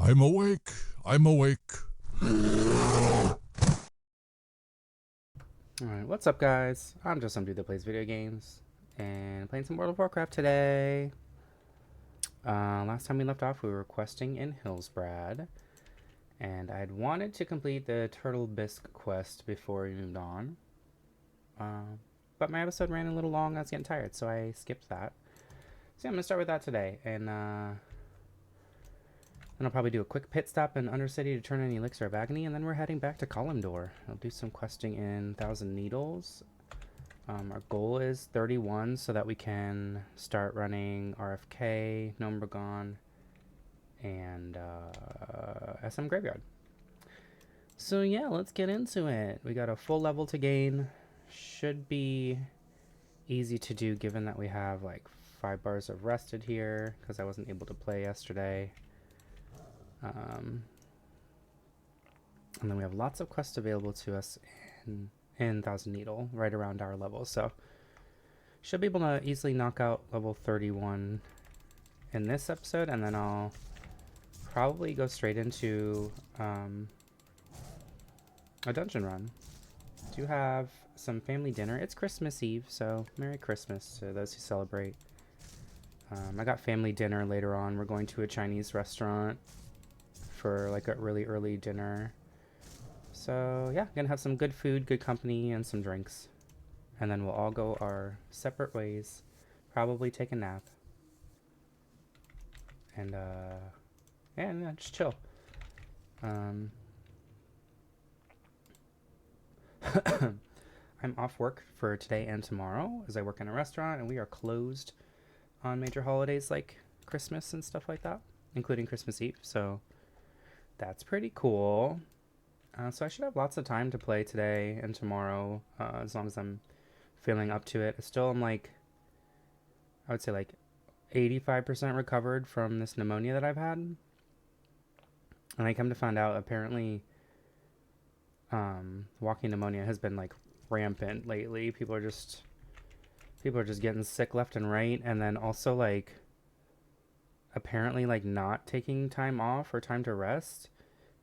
I'm awake. I'm awake. Alright, what's up guys? I'm just some dude that plays video games and playing some World of Warcraft today. Last time we left off we were questing in Hillsbrad and I'd wanted to complete the Turtle Bisque quest before we moved on. But my episode ran a little long, I was getting tired, so I skipped that. So yeah, I'm going to start with that today and then I'll probably do a quick pit stop in Undercity to turn in Elixir of Agony, and then we're heading back to Kalimdor. I'll do some questing in Thousand Needles. Our goal is 31 so that we can start running RFK, Gnomeregan, and SM Graveyard. So yeah, let's get into it. We got a full level to gain. Should be easy to do given that we have like 5 bars of rested here because I wasn't able to play yesterday. And then we have lots of quests available to us in Thousand Needle, right around our level. So should be able to easily knock out level 31 in this episode, and then I'll probably go straight into a dungeon run. Do have some family dinner. It's Christmas Eve, so Merry Christmas to those who celebrate. I got family dinner later on. We're going to a Chinese restaurant for like a really early dinner. So yeah, gonna have some good food, good company, and some drinks. And then we'll all go our separate ways. Probably take a nap. And yeah, just chill. I'm off work for today and tomorrow as I work in a restaurant, and we are closed on major holidays like Christmas and stuff like that, including Christmas Eve. So that's pretty cool. So I should have lots of time to play today and tomorrow, as long as I'm feeling up to it. I still am like, I would say like 85% recovered from this pneumonia that I've had. And I come to find out apparently walking pneumonia has been like rampant lately. People are just getting sick left and right, and then also like apparently like not taking time off or time to rest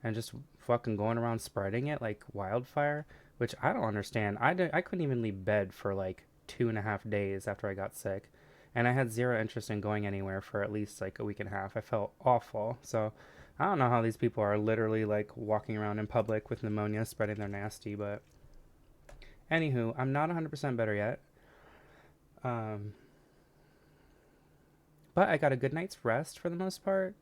and just fucking going around spreading it like wildfire, which I don't understand. I couldn't even leave bed for like 2.5 days after I got sick, and I had zero interest in going anywhere for at least like a week and a half. I felt awful. So I don't know how these people are literally like walking around in public with pneumonia spreading their nasty, but anywho, I'm not 100% better yet. But I got a good night's rest for the most part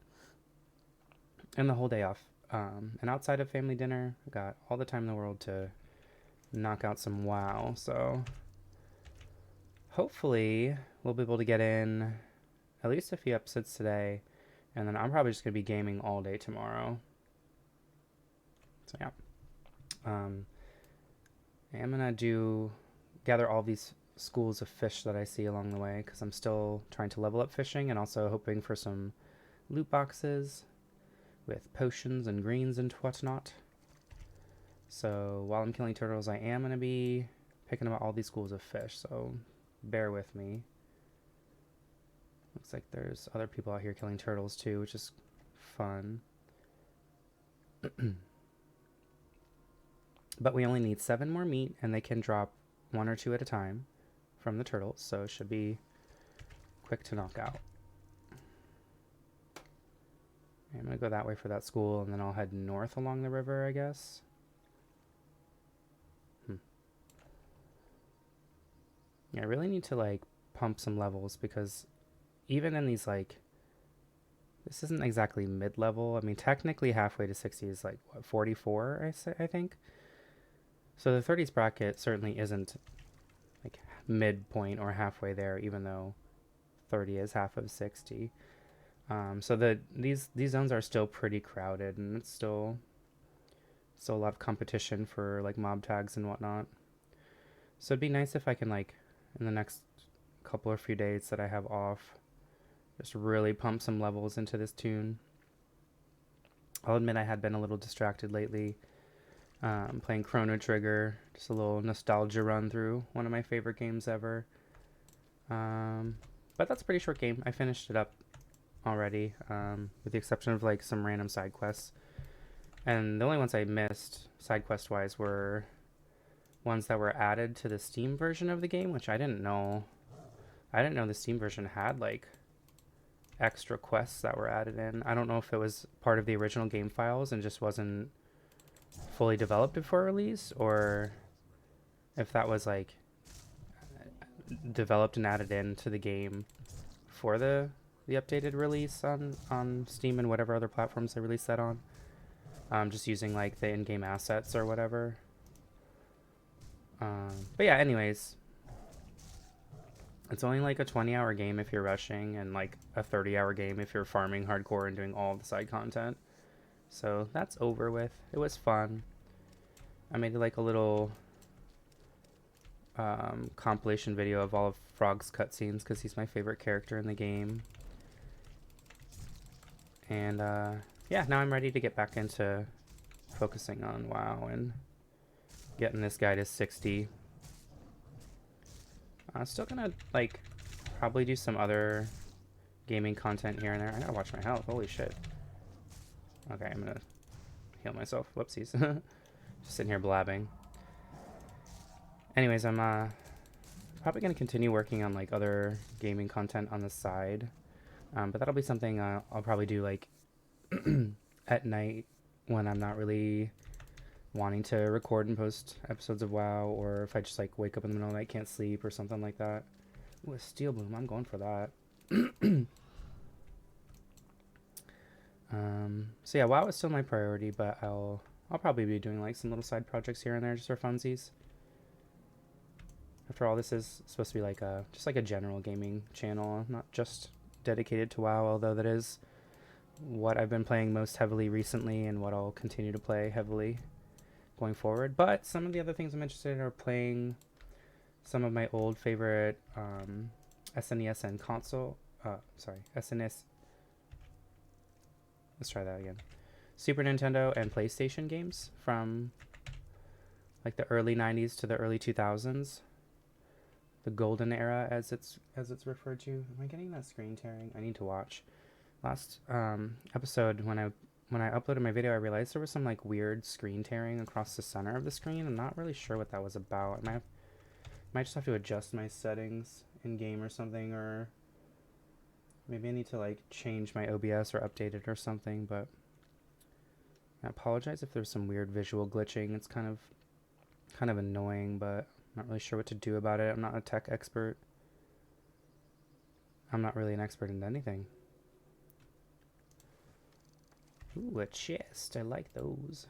and the whole day off. And outside of family dinner, I got all the time in the world to knock out some WoW. So hopefully we'll be able to get in at least a few episodes today. And then I'm probably just going to be gaming all day tomorrow. So yeah. I'm going to gather all these schools of fish that I see along the way because I'm still trying to level up fishing and also hoping for some loot boxes with potions and greens and whatnot. So while I'm killing turtles, I am going to be picking up all these schools of fish, so bear with me. Looks like there's other people out here killing turtles too, which is fun. But we only need 7 more meat, and they can drop 1 or 2 at a time from the turtles, so it should be quick to knock out. I'm going to go that way for that school, and then I'll head north along the river, I guess. Yeah, I really need to, like, pump some levels, because even in these, like, this isn't exactly mid-level. I mean, technically halfway to 60 is, like, what, 44, I think? So the 30s bracket certainly isn't, like, midpoint or halfway there, even though 30 is half of 60. So these zones are still pretty crowded, and it's still a lot of competition for like mob tags and whatnot. So it'd be nice if I can, like, in the next couple or few days that I have off, just really pump some levels into this tune. I'll admit I had been a little distracted lately, playing Chrono Trigger, just a little nostalgia run through, one of my favorite games ever. But that's a pretty short game. I finished it up already, with the exception of like some random side quests. And the only ones I missed, side quest wise, were ones that were added to the Steam version of the game, which I didn't know. I didn't know the Steam version had like extra quests that were added in. I don't know if it was part of the original game files and just wasn't fully developed before release, or if that was like developed and added into the game for the updated release on Steam and whatever other platforms they released that on. Just using like the in-game assets or whatever. But yeah, anyways, it's only like a 20-hour game if you're rushing, and like a 30-hour game if you're farming hardcore and doing all the side content. So that's over with. It was fun. I made like a little compilation video of all of Frog's cutscenes because he's my favorite character in the game. And yeah, now I'm ready to get back into focusing on WoW and getting this guy to 60. I'm still gonna like probably do some other gaming content here and there. I gotta watch my health. Holy shit. Okay, I'm gonna heal myself. Whoopsies. Just sitting here blabbing. Anyways, I'm probably gonna continue working on like other gaming content on the side, but that'll be something I'll probably do like at night when I'm not really wanting to record and post episodes of WoW, or if I just like wake up in the middle of the night, can't sleep or something like that. Ooh, a steel bloom, I'm going for that. So yeah, WoW is still my priority, but I'll probably be doing like some little side projects here and there just for funsies. After all, this is supposed to be like just like a general gaming channel, not just dedicated to WoW, although that is what I've been playing most heavily recently and what I'll continue to play heavily going forward. But some of the other things I'm interested in are playing some of my old favorite SNES and console, SNES, let's try that again, Super Nintendo and PlayStation games from like the early 90s to the early 2000s. The golden era, as it's referred to. Am I getting that screen tearing? I need to watch. Last episode, when I uploaded my video, I realized there was some like weird screen tearing across the center of the screen. I'm not really sure what that was about. I might just have to adjust my settings in game or something, or maybe I need to like change my OBS or update it or something. But I apologize if there's some weird visual glitching. It's kind of annoying, but I'm not really sure what to do about it. I'm not a tech expert. I'm not really an expert in anything. Ooh, a chest. I like those.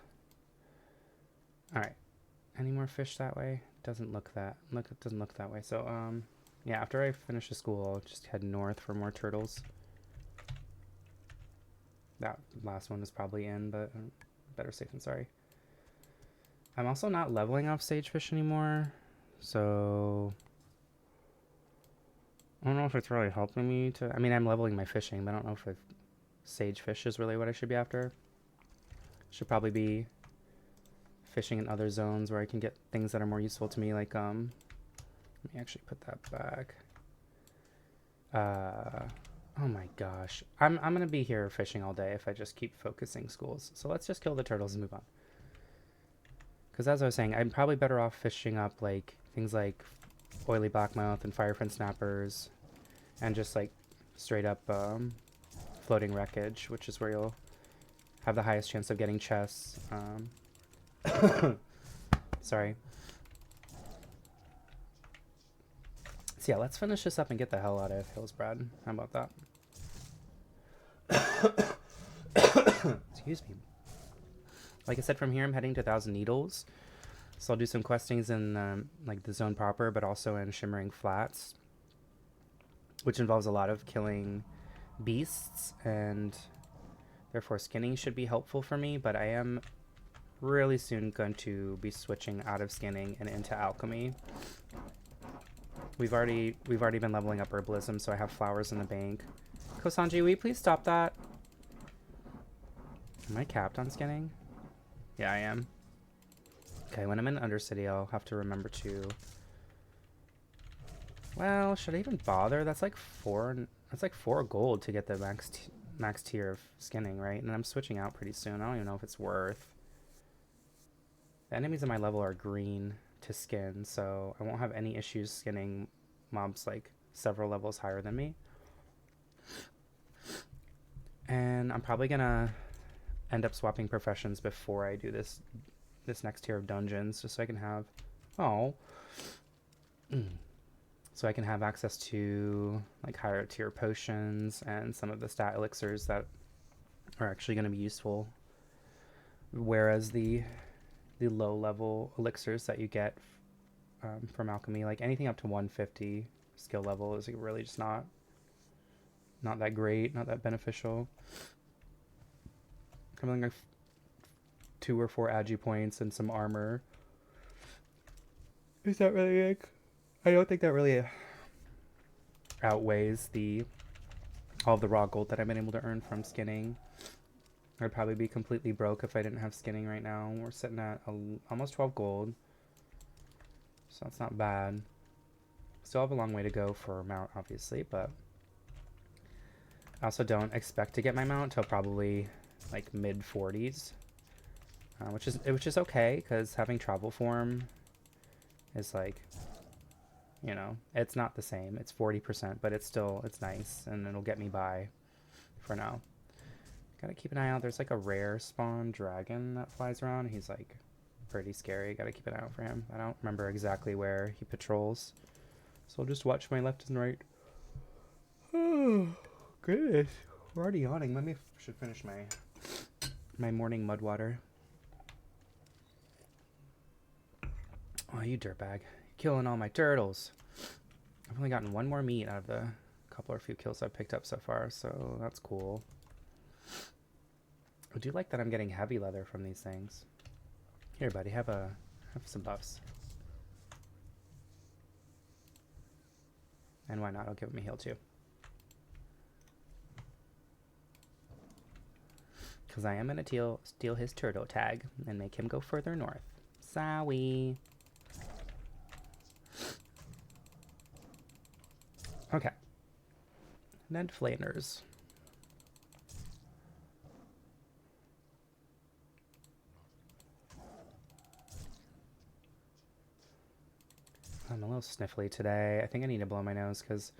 Alright. Any more fish that way? It doesn't look that way. So, yeah, after I finish the school, I'll just head north for more turtles. That last one is probably in, but better safe than sorry. I'm also not leveling off sagefish anymore, so I don't know if it's really helping me to... I mean, I'm leveling my fishing, but I don't know if sagefish is really what I should be after. Should probably be fishing in other zones where I can get things that are more useful to me, like, let me actually put that back. Oh my gosh. I'm gonna be here fishing all day if I just keep focusing schools. So let's just kill the turtles and move on. Because as I was saying, I'm probably better off fishing up like things like oily blackmouth and firefin snappers, and just like straight up floating wreckage, which is where you'll have the highest chance of getting chests. Sorry. So yeah, let's finish this up and get the hell out of Hillsbrad. How about that? Excuse me. Like I said, from here I'm heading to Thousand Needles. So I'll do some questings in like the zone proper, but also in Shimmering Flats, which involves a lot of killing beasts, and therefore skinning should be helpful for me, but I am really soon going to be switching out of skinning and into alchemy. We've already been leveling up herbalism, so I have flowers in the bank. Kosanji, will you please stop that? Am I capped on skinning? Yeah, I am. Okay, when I'm in Undercity, I'll have to remember to... Well, should I even bother? That's like 4... It's like 4 gold to get the max tier of skinning, right? And I'm switching out pretty soon. I don't even know if it's worth. The enemies at my level are green to skin, so I won't have any issues skinning mobs like several levels higher than me. And I'm probably gonna end up swapping professions before I do this next tier of dungeons, just so I can have so I can have access to like higher tier potions and some of the stat elixirs that are actually going to be useful, whereas the low level elixirs that you get from alchemy, like anything up to 150 skill level, is really just not that great, not that beneficial. Something like 2 or 4 agi points and some armor. Is that really like? I don't think that really outweighs all of the raw gold that I've been able to earn from skinning. I'd probably be completely broke if I didn't have skinning right now. We're sitting at almost 12 gold, so that's not bad. Still have a long way to go for mount, obviously, but I also don't expect to get my mount till probably like mid 40s, which is okay, because having travel form is like, you know, it's not the same. It's 40%, but it's nice, and it'll get me by for now. Gotta keep an eye out. There's like a rare spawn dragon that flies around. He's like pretty scary. Gotta keep an eye out for him. I don't remember exactly where he patrols, so I'll just watch my left and right. Oh, goodness. We're already yawning. Should finish my morning mud water. Oh, you dirtbag. Killing all my turtles. I've only gotten 1 more meat out of the couple or few kills I've picked up so far, so that's cool. I do like that I'm getting heavy leather from these things. Here, buddy, have some buffs. And why not? I'll give him a heal too. Because I am going to steal his turtle tag and make him go further north. Sorry. Okay. Ned Flanders. I'm a little sniffly today. I think I need to blow my nose because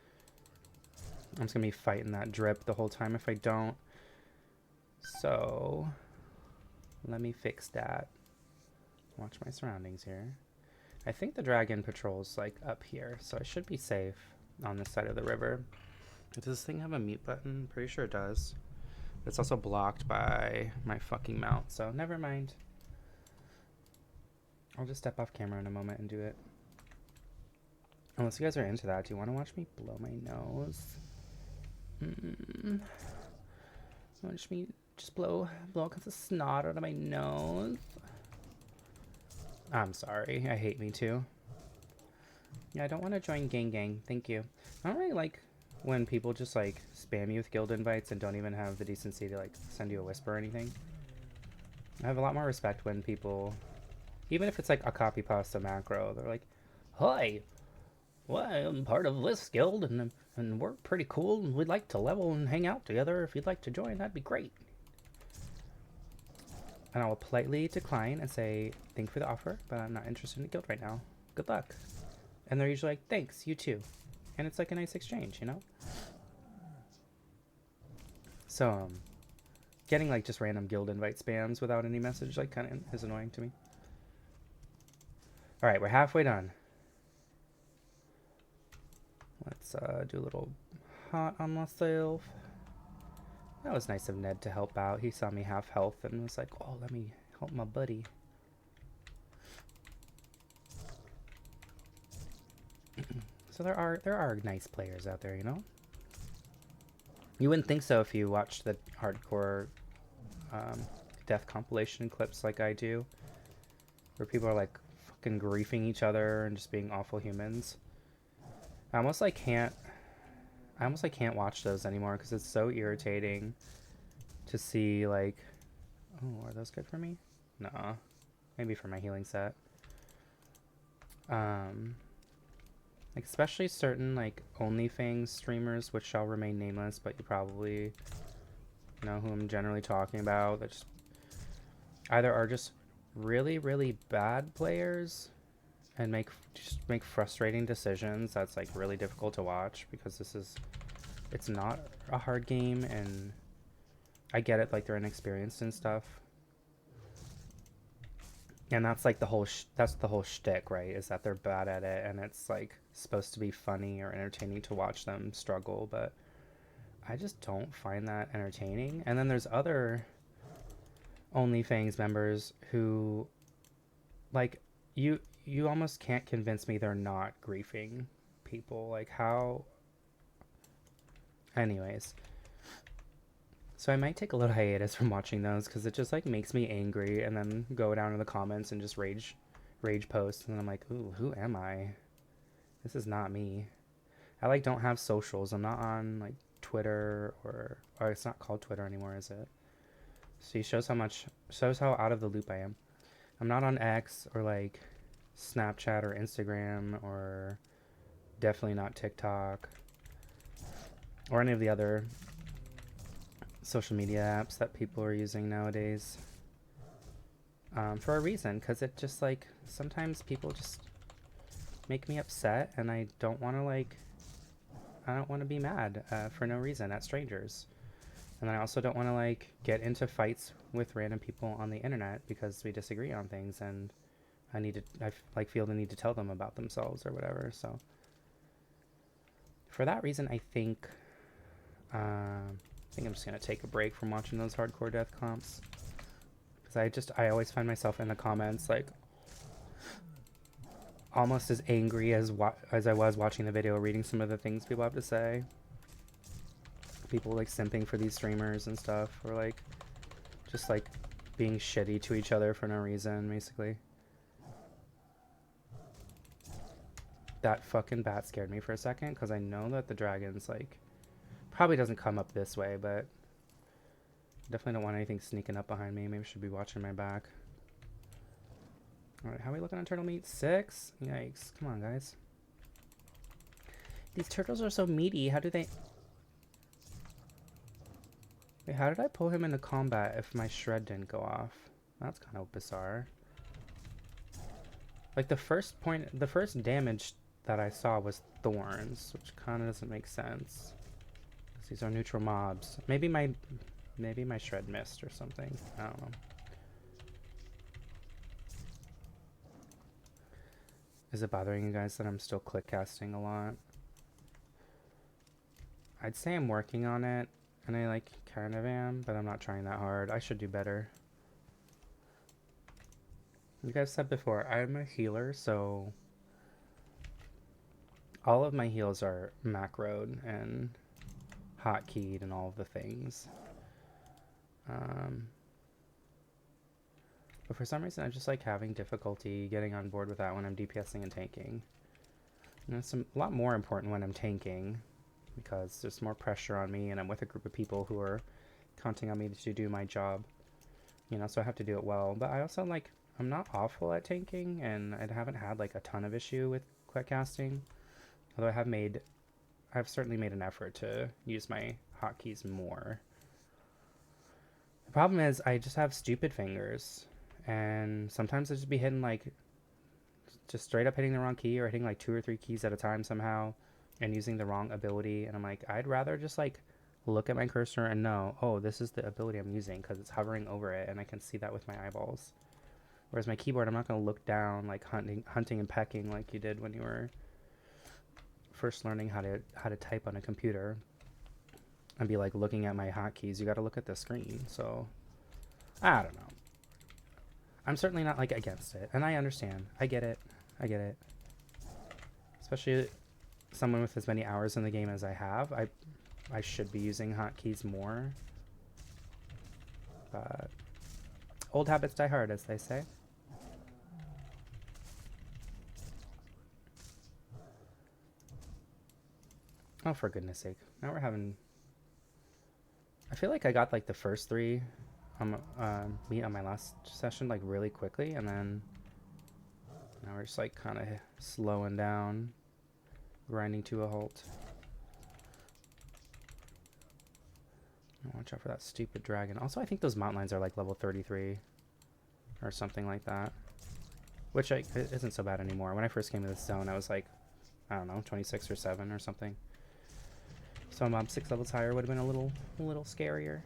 I'm just going to be fighting that drip the whole time if I don't. So, let me fix that. Watch my surroundings here. I think the dragon patrols like up here, so I should be safe on this side of the river. Does this thing have a mute button? Pretty sure it does. It's also blocked by my fucking mount, so never mind. I'll just step off camera in a moment and do it. Unless you guys are into that, do you want to watch me blow my nose? Watch me just blow all kinds of snot out of my nose. I'm sorry, I hate me too. Yeah, I don't want to join gang. Thank you. I don't really like when people just like spam you with guild invites and don't even have the decency to like send you a whisper or anything. I have a lot more respect when people, even if it's like a copy pasta macro, they're like, "Hi, well, I'm part of this guild and we're pretty cool and we'd like to level and hang out together. If you'd like to join, that'd be great." And I will politely decline and say, "Thank you for the offer, but I'm not interested in the guild right now. Good luck." And they're usually like, "Thanks, you too." And it's like a nice exchange, you know? So, getting like just random guild invite spams without any message like kind of is annoying to me. All right, we're halfway done. Let's do a little hot on myself. That was nice of Ned to help out. He saw me half health and was like, "Oh, let me help my buddy." So there are nice players out there, you know? You wouldn't think so if you watched the hardcore death compilation clips like I do, where people are like fucking griefing each other and just being awful humans. I almost can't watch those anymore because it's so irritating to see like, oh, are those good for me? Nah, maybe for my healing set. Like, especially certain, like, OnlyFans streamers, which shall remain nameless, but you probably know who I'm generally talking about, that just either are just really, really bad players and make frustrating decisions that's, like, really difficult to watch, because it's not a hard game, and I get it, like, they're inexperienced and stuff. And that's like the whole that's the whole shtick, right? Is that they're bad at it, and it's like supposed to be funny or entertaining to watch them struggle, but I just don't find that entertaining. And then there's other OnlyFans members who, like, you almost can't convince me they're not griefing people. Like, how? Anyways, so I might take a little hiatus from watching those, because it just, like, makes me angry, and then go down in the comments and just rage post, and then I'm like, ooh, who am I? This is not me. I, like, don't have socials. I'm not on, like, Twitter, or it's not called Twitter anymore, is it? See, shows how out of the loop I am. I'm not on X or, like, Snapchat or Instagram, or definitely not TikTok or any of the other social media apps that people are using nowadays, for a reason, because it just, like, sometimes people just make me upset, and I don't want to be mad for no reason at strangers. And I also don't want to, like, get into fights with random people on the internet because we disagree on things, and I feel the need to tell them about themselves or whatever. So for that reason, I think I'm just gonna take a break from watching those hardcore death comps, because I always find myself in the comments, like, almost as angry as I was watching the video, reading some of the things people have to say. People, like, simping for these streamers and stuff, or, like, just, like, being shitty to each other for no reason, basically. That fucking bat scared me for a second, because I know that the dragon's, like, probably doesn't come up this way, but definitely don't want anything sneaking up behind me. Maybe I should be watching my back. Alright, how are we looking on turtle meat? 6? Yikes. Come on, guys. These turtles are so meaty. How do they... Wait, how did I pull him into combat if my shred didn't go off? That's kind of bizarre. Like, the first damage that I saw was thorns, which kind of doesn't make sense, because these are neutral mobs. Maybe my shred missed or something. I don't know. Is it bothering you guys that I'm still click casting a lot? I'd say I'm working on it, and I, like, kind of am, but I'm not trying that hard. I should do better. You guys said before, I'm a healer, so all of my heals are macroed and hotkeyed and all of the things. But for some reason, I just like having difficulty getting on board with that when I'm DPSing and tanking. And it's a lot more important when I'm tanking, because there's more pressure on me, and I'm with a group of people who are counting on me to do my job. You know, so I have to do it well. But I also, like, I'm not awful at tanking, and I haven't had, like, a ton of issue with quick casting. Although I've certainly made an effort to use my hotkeys more. The problem is I just have stupid fingers, and sometimes I just be hitting, like, just straight up hitting the wrong key, or hitting, like, 2 or 3 keys at a time somehow, and using the wrong ability. And I'm like, I'd rather just, like, look at my cursor and know, oh, this is the ability I'm using, because it's hovering over it, and I can see that with my eyeballs. Whereas my keyboard, I'm not going to look down, like, hunting and pecking like you did when you were first learning how to type on a computer, and be, like, looking at my hotkeys. You got to look at the screen. So I don't know. I'm certainly not, like, against it, and I understand. I get it. Especially someone with as many hours in the game as I have. I should be using hotkeys more. But old habits die hard, as they say. Oh, for goodness sake. Now we're having... I feel like I got, like, the first 3 meat on my last session, like, really quickly, and then now we're just, like, kind of slowing down. grinding to a halt. Watch out for that stupid dragon. Also, I think those mountain lions are like level 33 or something like that, which isn't so bad anymore. When I first came to this zone, I was like, I don't know, 26 or 7 or something. So I'm 6 levels higher would have been a little scarier.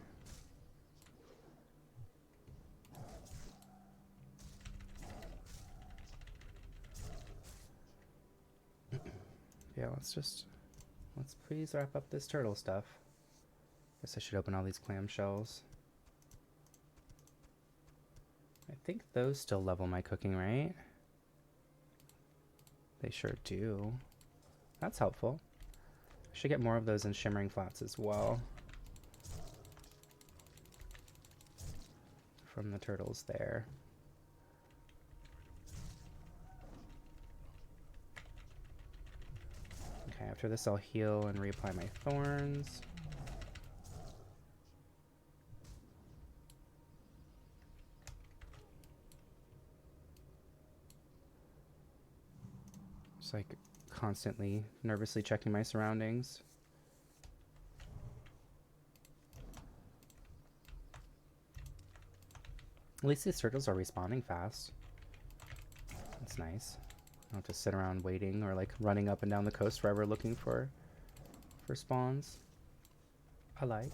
Yeah, let's please wrap up this turtle stuff. Guess I should open all these clamshells. I think those still level my cooking, right? They sure do. That's helpful. I should get more of those in shimmering flats as well. From the turtles there. Okay, after this I'll heal and reapply my thorns. Just like constantly nervously checking my surroundings. At least these turtles are respawning fast. That's nice. I don't have to sit around waiting or like running up and down the coast forever looking for spawns. I like.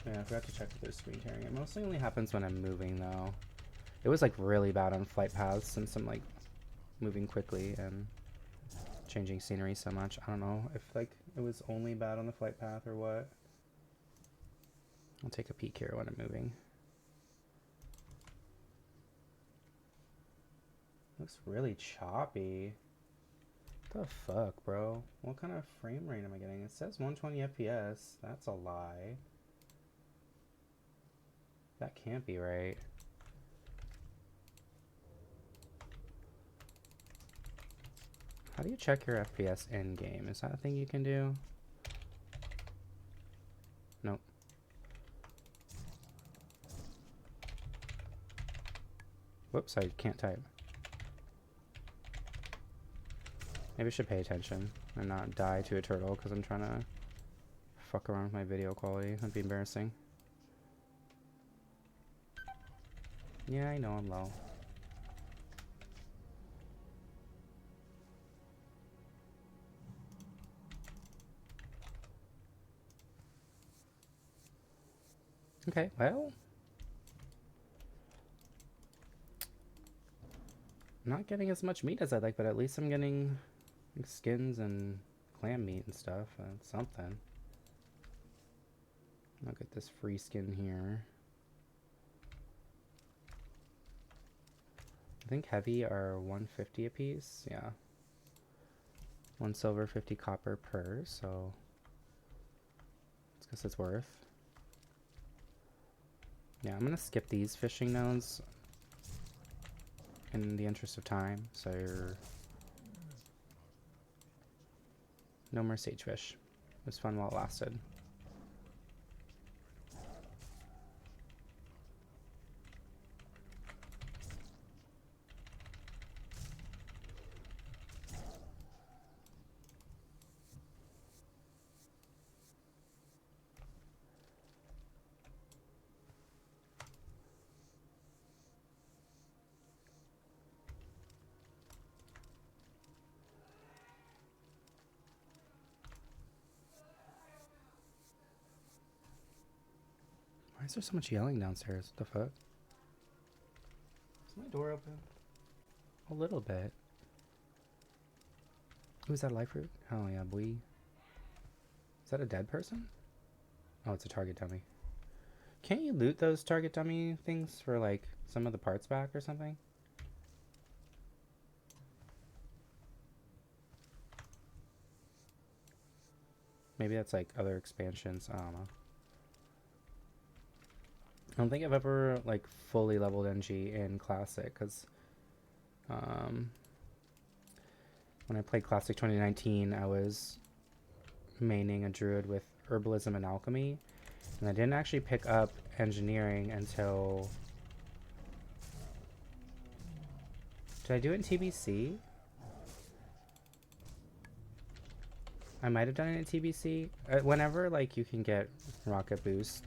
Yeah, I forgot to check if there's screen tearing. It mostly only happens when I'm moving though. It was like really bad on flight paths since I'm like moving quickly and changing scenery so much. I don't know if like it was only bad on the flight path or what. I'll take a peek here when I'm moving. Looks really choppy. What the fuck, bro? What kind of frame rate am I getting? It says 120 FPS. That's a lie. That can't be right. How do you check your FPS in game? Is that a thing you can do? Nope. Whoops, I can't type. Maybe I should pay attention and not die to a turtle because I'm trying to fuck around with my video quality. That'd be embarrassing. Yeah, I know I'm low. Okay, well. I'm not getting as much meat as I'd like, but at least I'm getting skins and clam meat and stuff. That's something. I'll get this free skin here. I think heavy are 150 a piece. Yeah. 1 silver, 50 copper per, so I guess it's worth. Yeah, I'm gonna skip these fishing nodes in the interest of time, so no more sagefish. It was fun while it lasted. Why is there so much yelling downstairs? What the fuck? Is my door open? A little bit. Who's that life fruit? Oh yeah, boy. Is that a dead person? Oh, it's a target dummy. Can't you loot those target dummy things for like some of the parts back or something? Maybe that's like other expansions. I don't know. I don't think I've ever like fully leveled NG in Classic because when I played Classic 2019, I was maining a Druid with Herbalism and Alchemy, and I didn't actually pick up Engineering until Did I do it in TBC? I might have done it in TBC. Whenever like you can get rocket boots,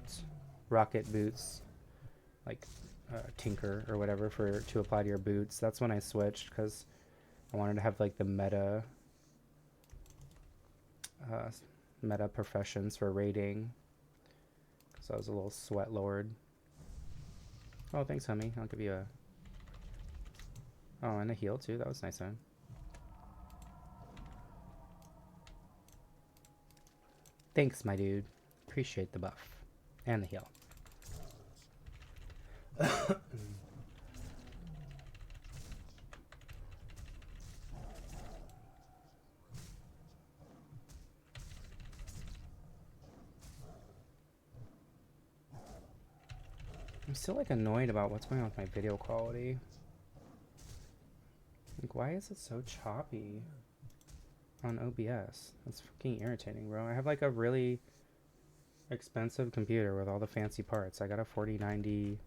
like Tinker or whatever to apply to your boots. That's when I switched because I wanted to have like the meta professions for raiding. Because I was a little sweat lord. Oh, thanks, homie. I'll give you a. Oh, and a heal too. That was nice, man. Thanks, my dude. Appreciate the buff. And the heal. I'm still like annoyed about what's going on with my video quality. Like, why is it so choppy on OBS? That's fucking irritating, bro. I have like a really expensive computer with all the fancy parts. I got a 4090,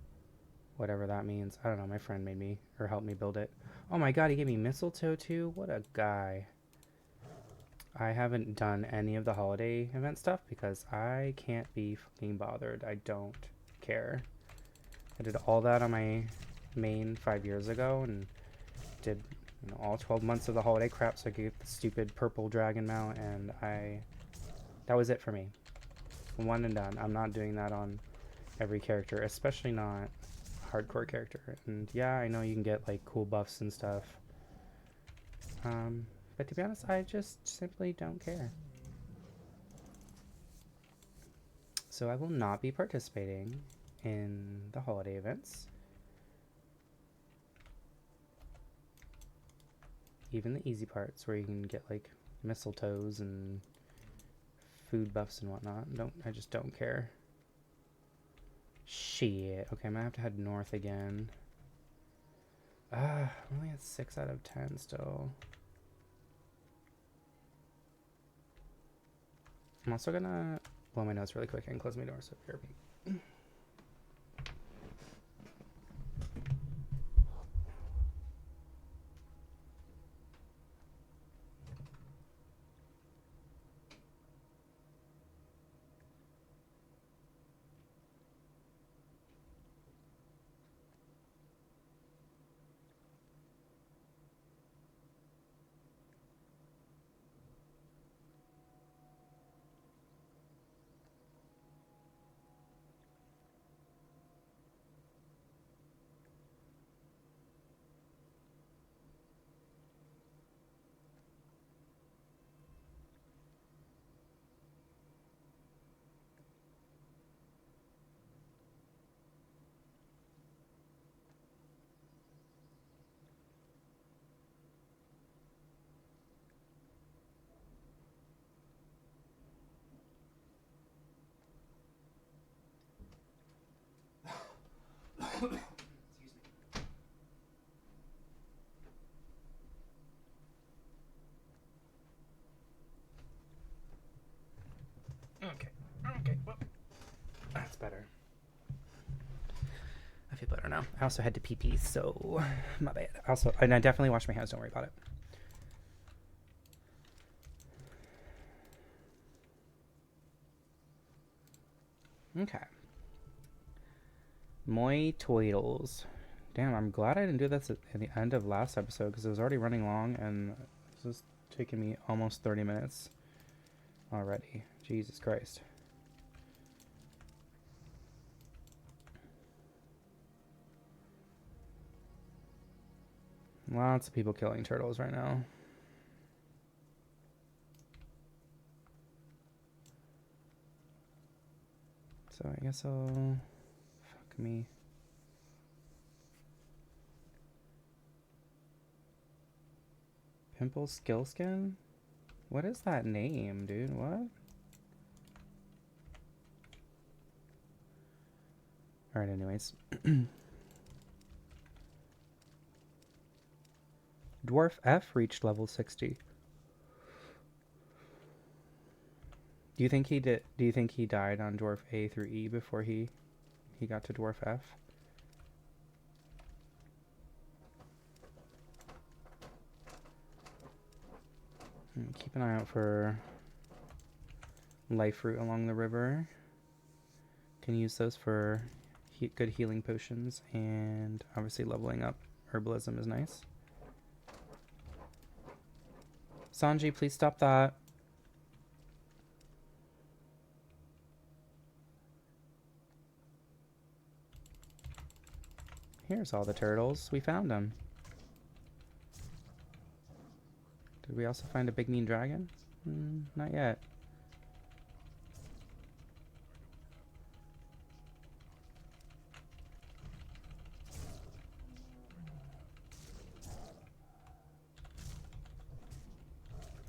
whatever that means. I don't know. My friend made me or helped me build it. Oh my god, he gave me mistletoe too. What a guy. I haven't done any of the holiday event stuff because I can't be fucking bothered. I don't care. I did all that on my main 5 years ago and did all 12 months of the holiday crap so I could get the stupid purple dragon mount, and that was it for me. One and done. I'm not doing that on every character, especially not hardcore character. And yeah, I know you can get like cool buffs and stuff. But to be honest, I just simply don't care. So I will not be participating in the holiday events. Even the easy parts where you can get like mistletoes and food buffs and whatnot. I just don't care. Shit. Okay, I'm gonna have to head north again. I'm only at 6 out of 10 still. I'm also gonna blow my nose really quick and close my door so you're me. Excuse me. Okay, well, that's better. I feel better now. I also had to pee, so my bad. Also, and I definitely washed my hands, don't worry about it. Okay. Moi Toidles. Damn, I'm glad I didn't do this at the end of last episode because it was already running long and this is taking me almost 30 minutes already. Jesus Christ. Lots of people killing turtles right now. So I guess I'll... Fuck me. Pimple Skill Skin? What is that name, dude? What? Alright, anyways. Dwarf F reached level 60. Do you think he did? Do you think he died on Dwarf A through E before he got to Dwarf F? Keep an eye out for life fruit along the river. Can use those for good healing potions, and obviously leveling up herbalism is nice. Sanji, please stop that. Here's all the turtles. We found them. Did we also find a big mean dragon? Not yet.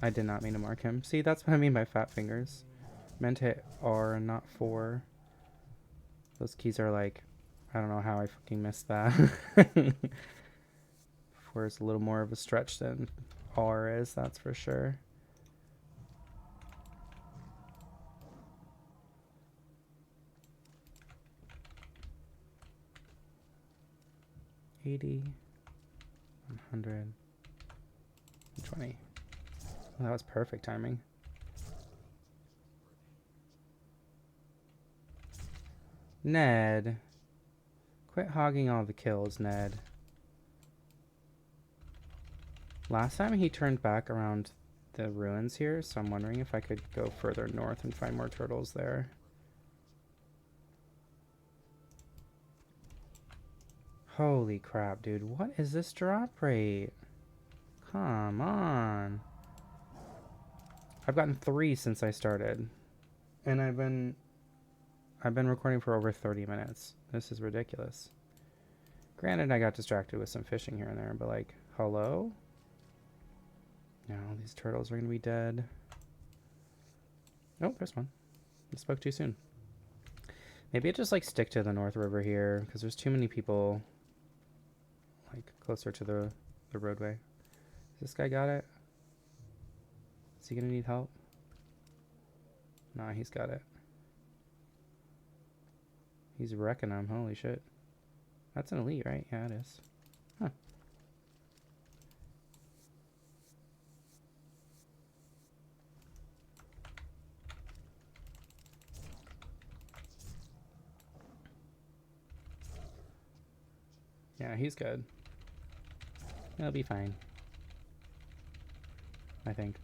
I did not mean to mark him. See, that's what I mean by fat fingers. Meant to hit R and not 4. Those keys are like, I don't know how I fucking missed that. 4 is a little more of a stretch than R is, that's for sure. $80, 100, 20. Well, that was perfect timing. Ned. Quit hogging all the kills, Ned. Last time he turned back around the ruins here, so I'm wondering if I could go further north and find more turtles there. Holy crap, dude. What is this drop rate? Come on. I've gotten 3 since I started. And I've been recording for over 30 minutes. This is ridiculous. Granted, I got distracted with some fishing here and there, but like, hello? No, these turtles are going to be dead. Oh, there's one. I spoke too soon. Maybe I just like stick to the North River here because there's too many people like closer to the roadway. Has this guy got it? Is he going to need help? Nah, he's got it. He's wrecking them. Holy shit. That's an elite, right? Yeah, it is. Huh. Yeah, he's good. He'll be fine. I think.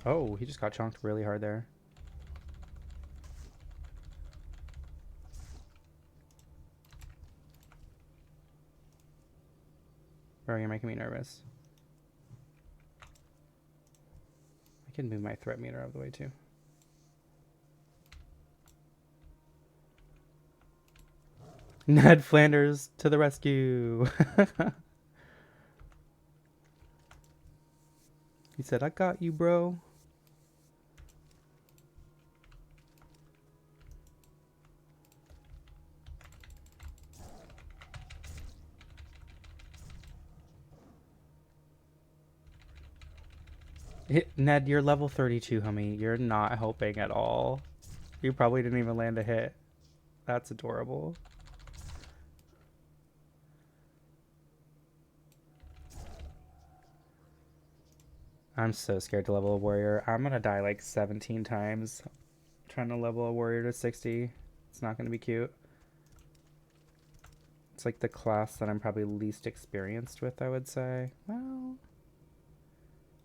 Oh, he just got chonked really hard there. Bro, you're making me nervous. I can move my threat meter out of the way too. Ned Flanders to the rescue. He said, I got you, bro. Ned, you're level 32, homie. You're not helping at all. You probably didn't even land a hit. That's adorable. I'm so scared to level a warrior. I'm gonna die like 17 times trying to level a warrior to 60. It's not gonna be cute. It's like the class that I'm probably least experienced with, I would say. Well,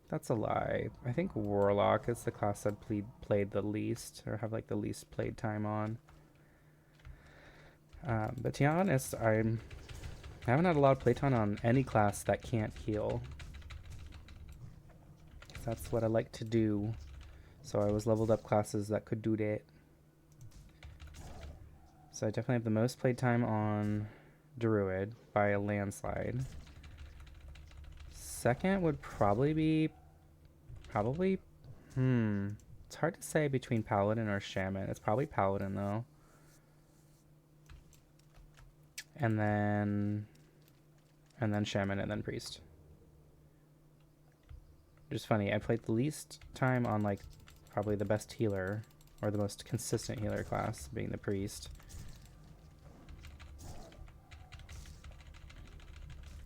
that's a lie. I think Warlock is the class I've played the least, or have like the least played time on. But to be honest, I haven't had a lot of playtime on any class that can't heal. That's what I like to do. So I always leveled up classes that could do that. So I definitely have the most played time on Druid by a landslide. Second would probably be... It's hard to say between Paladin or Shaman. It's probably Paladin though. And then Shaman and then Priest. Which is funny, I played the least time on like probably the best healer or the most consistent healer class, being the Priest.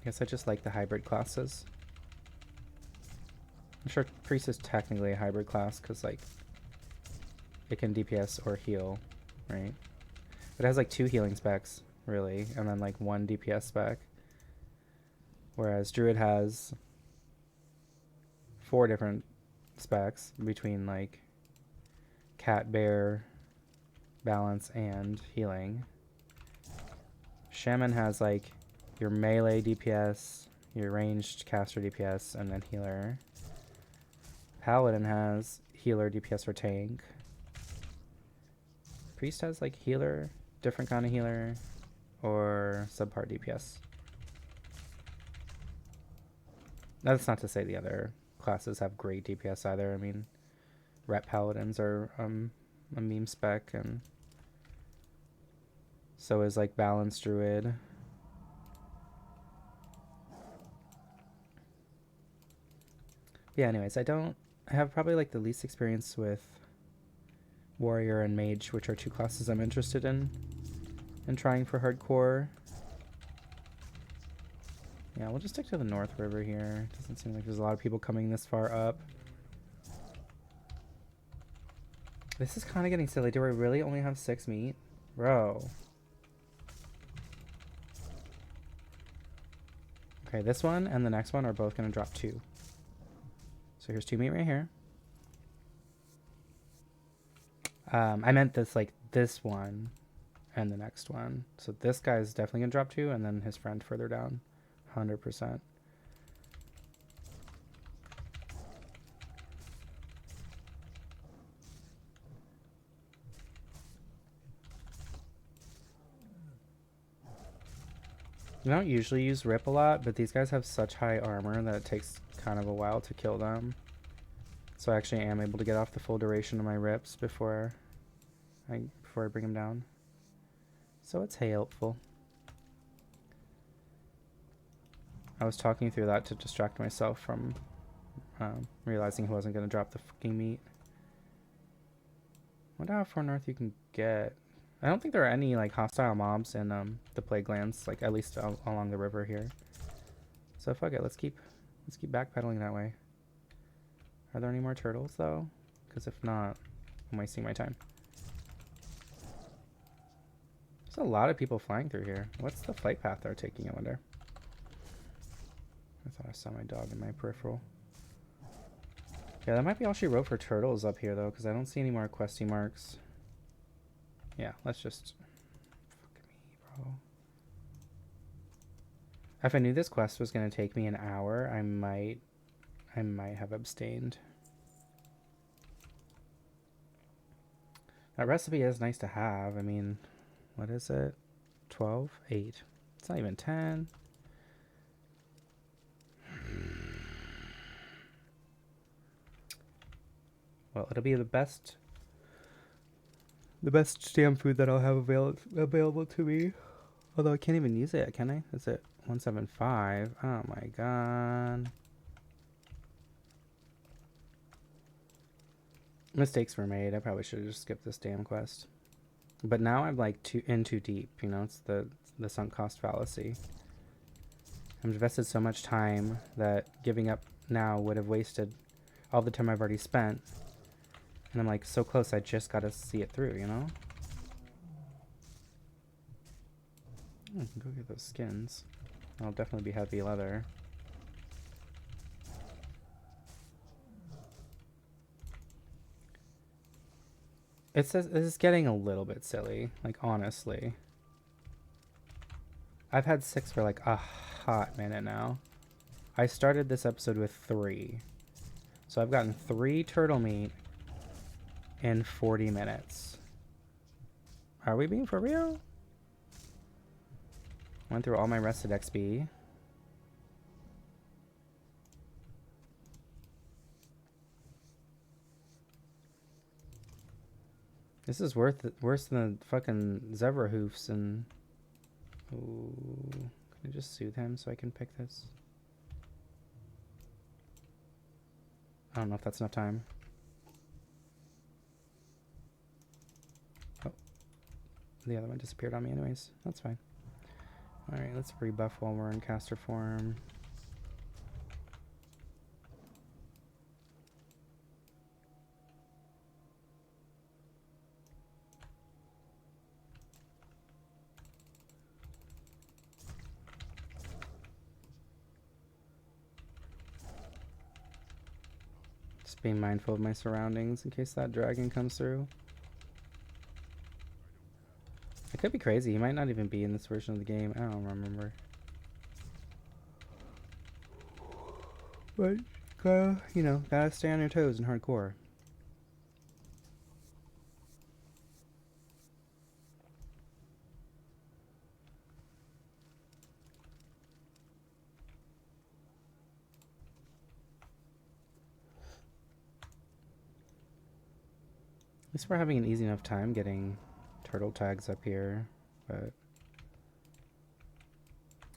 I guess I just like the hybrid classes. I'm sure Priest is technically a hybrid class because, like, it can DPS or heal, right? It has, like, 2 healing specs, really, and then, like, 1 DPS spec. Whereas Druid has 4 different specs between, like, cat, bear, balance, and healing. Shaman has, like, your melee DPS, your ranged caster DPS, and then healer. Paladin has healer, DPS, or tank. Priest has, like, healer, different kind of healer, or subpart DPS. That's not to say the other classes have great DPS either. I mean, rep paladins are a meme spec, and so is, like, balanced druid. Yeah, anyways, I have probably, like, the least experience with warrior and mage, which are 2 classes I'm interested in trying for hardcore. Yeah, we'll just stick to the North River here. Doesn't seem like there's a lot of people coming this far up. This is kind of getting silly. Do I really only have 6 meat? Bro. Okay, this one and the next one are both going to drop 2. So here's 2 meat right here. I meant this, like, this one and the next one. So this guy's definitely going to drop 2, and then his friend further down. 100%. I don't usually use rip a lot, but these guys have such high armor that it takes kind of a while to kill them. So I actually am able to get off the full duration of my rips before I bring them down. So it's helpful. I was talking through that to distract myself from realizing he wasn't going to drop the fucking meat. Wonder how far north you can get. I don't think there are any, like, hostile mobs in the plague lands, like, at least along the river here. So fuck it, let's keep backpedaling that way. Are there any more turtles though? Because if not, I'm wasting my time. There's a lot of people flying through here. What's the flight path they're taking, I wonder? I thought I saw my dog in my peripheral. Yeah, that might be all she wrote for turtles up here though, because I don't see any more questy marks. Yeah, let's just... Fuck me, bro. If I knew this quest was going to take me an hour, I might have abstained. That recipe is nice to have. I mean, what is it? 12? 8. It's not even 10. Well, it'll be the best damn food that I'll have available to me. Although I can't even use it, can I? Is it 175? Oh my god. Mistakes were made. I probably should have just skipped this damn quest. But now I'm, like, too deep, you know? It's the sunk cost fallacy. I've invested so much time that giving up now would have wasted all the time I've already spent. And I'm, like, so close, I just gotta see it through, you know? I can go get those skins. I'll definitely be heavy leather. It's getting a little bit silly, like, honestly. I've had 6 for, like, a hot minute now. I started this episode with 3. So I've gotten 3 turtle meat in 40 minutes. Are we being for real? Went through all my rested XP. This is worse than the fucking zebra hoofs and... Ooh, can I just soothe him so I can pick this? I don't know if that's enough time. Oh. The other one disappeared on me anyways. That's fine. Alright, let's rebuff while we're in caster form. Just being mindful of my surroundings in case that dragon comes through. It could be crazy. He might not even be in this version of the game. I don't remember. But, you know, gotta stay on your toes in hardcore. At least we're having an easy enough time getting turtle tags up here, but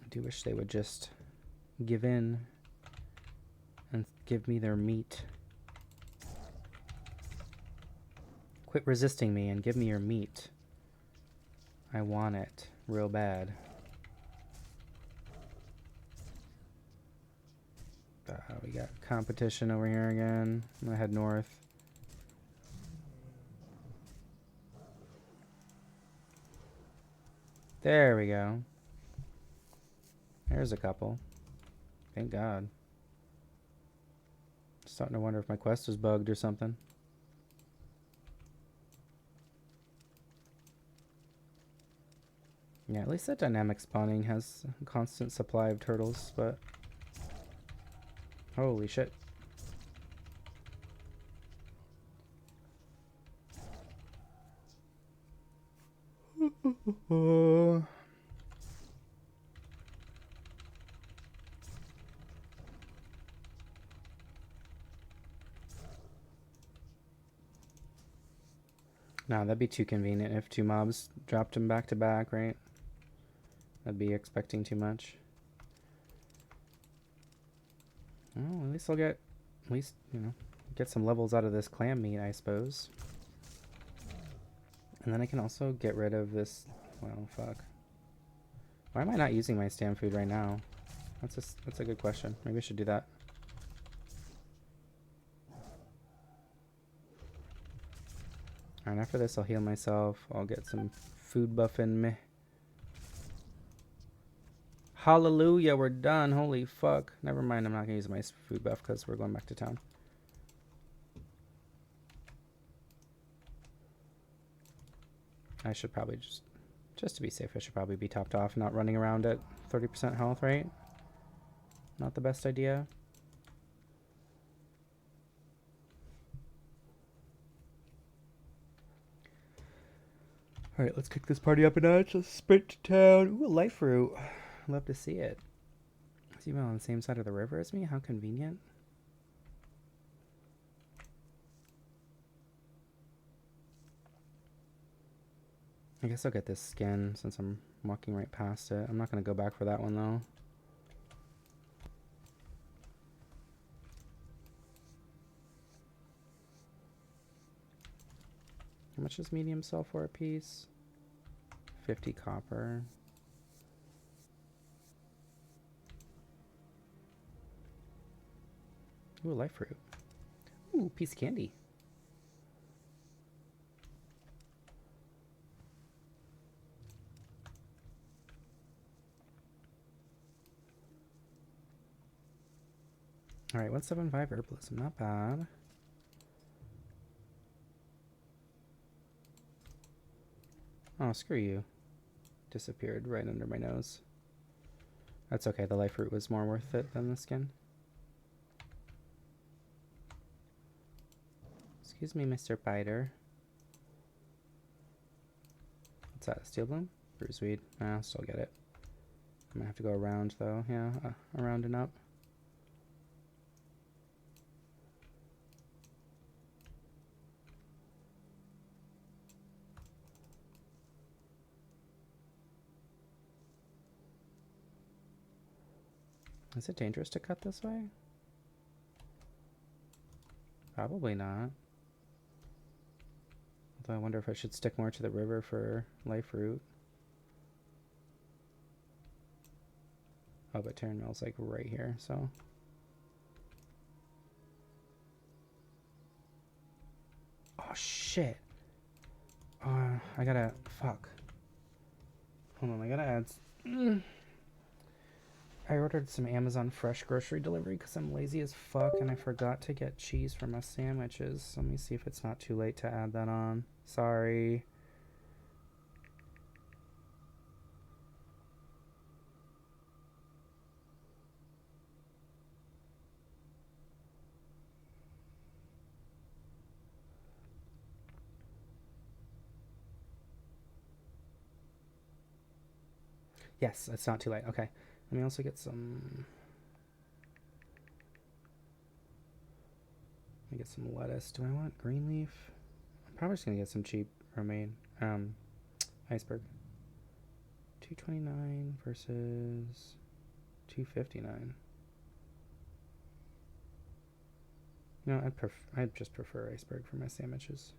I do wish they would just give in and give me their meat. Quit resisting me and give me your meat. I want it real bad. We got competition over here again. I'm gonna head north. There we go. There's a couple. Thank God. Starting to wonder if my quest is bugged or something. Yeah, at least that dynamic spawning has a constant supply of turtles, but... Holy shit. No, that'd be too convenient if two mobs dropped him back to back, right? I'd be expecting too much. Well, at least I'll get, you know, get some levels out of this clam meat, I suppose. And then I can also get rid of this, well, fuck. Why am I not using my stam food right now? That's a good question. Maybe I should do that. Alright, after this I'll heal myself. I'll get some food buff in me. Hallelujah, we're done. Holy fuck. Never mind, I'm not gonna use my food buff because we're going back to town. I should probably just to be safe, I should probably be topped off, not running around at 30% health, right? Not the best idea. Alright, let's kick this party up a notch. Let's sprint to town. Ooh, a life fruit. Love to see it. Is even on the same side of the river as me? How convenient. I guess I'll get this skin since I'm walking right past it. I'm not going to go back for that one though. How much does medium sell for a piece? 50 copper. Ooh, a life fruit. Ooh, piece of candy. Alright, 175 herbalism, not bad. Oh, screw you. Disappeared right under my nose. That's okay, the life fruit was more worth it than the skin. Excuse me, Mr. Biter. What's that, steel bloom? Bruiseweed. I'll still get it. I might have to go around though. Yeah, around and up. Is it dangerous to cut this way? Probably not. Although I wonder if I should stick more to the river for life root. Oh, but Terran Mill's like right here, so. Oh, shit. I gotta, fuck. Hold on, I gotta add. I ordered some Amazon Fresh grocery delivery because I'm lazy as fuck and I forgot to get cheese for my sandwiches. Let me see if it's not too late to add that on. Sorry. Yes, it's not too late. Okay. Let me also get some. Let me get some lettuce. Do I want green leaf? I'm probably just gonna get some cheap romaine. Iceberg. 229 versus 259. No, I'd just prefer iceberg for my sandwiches.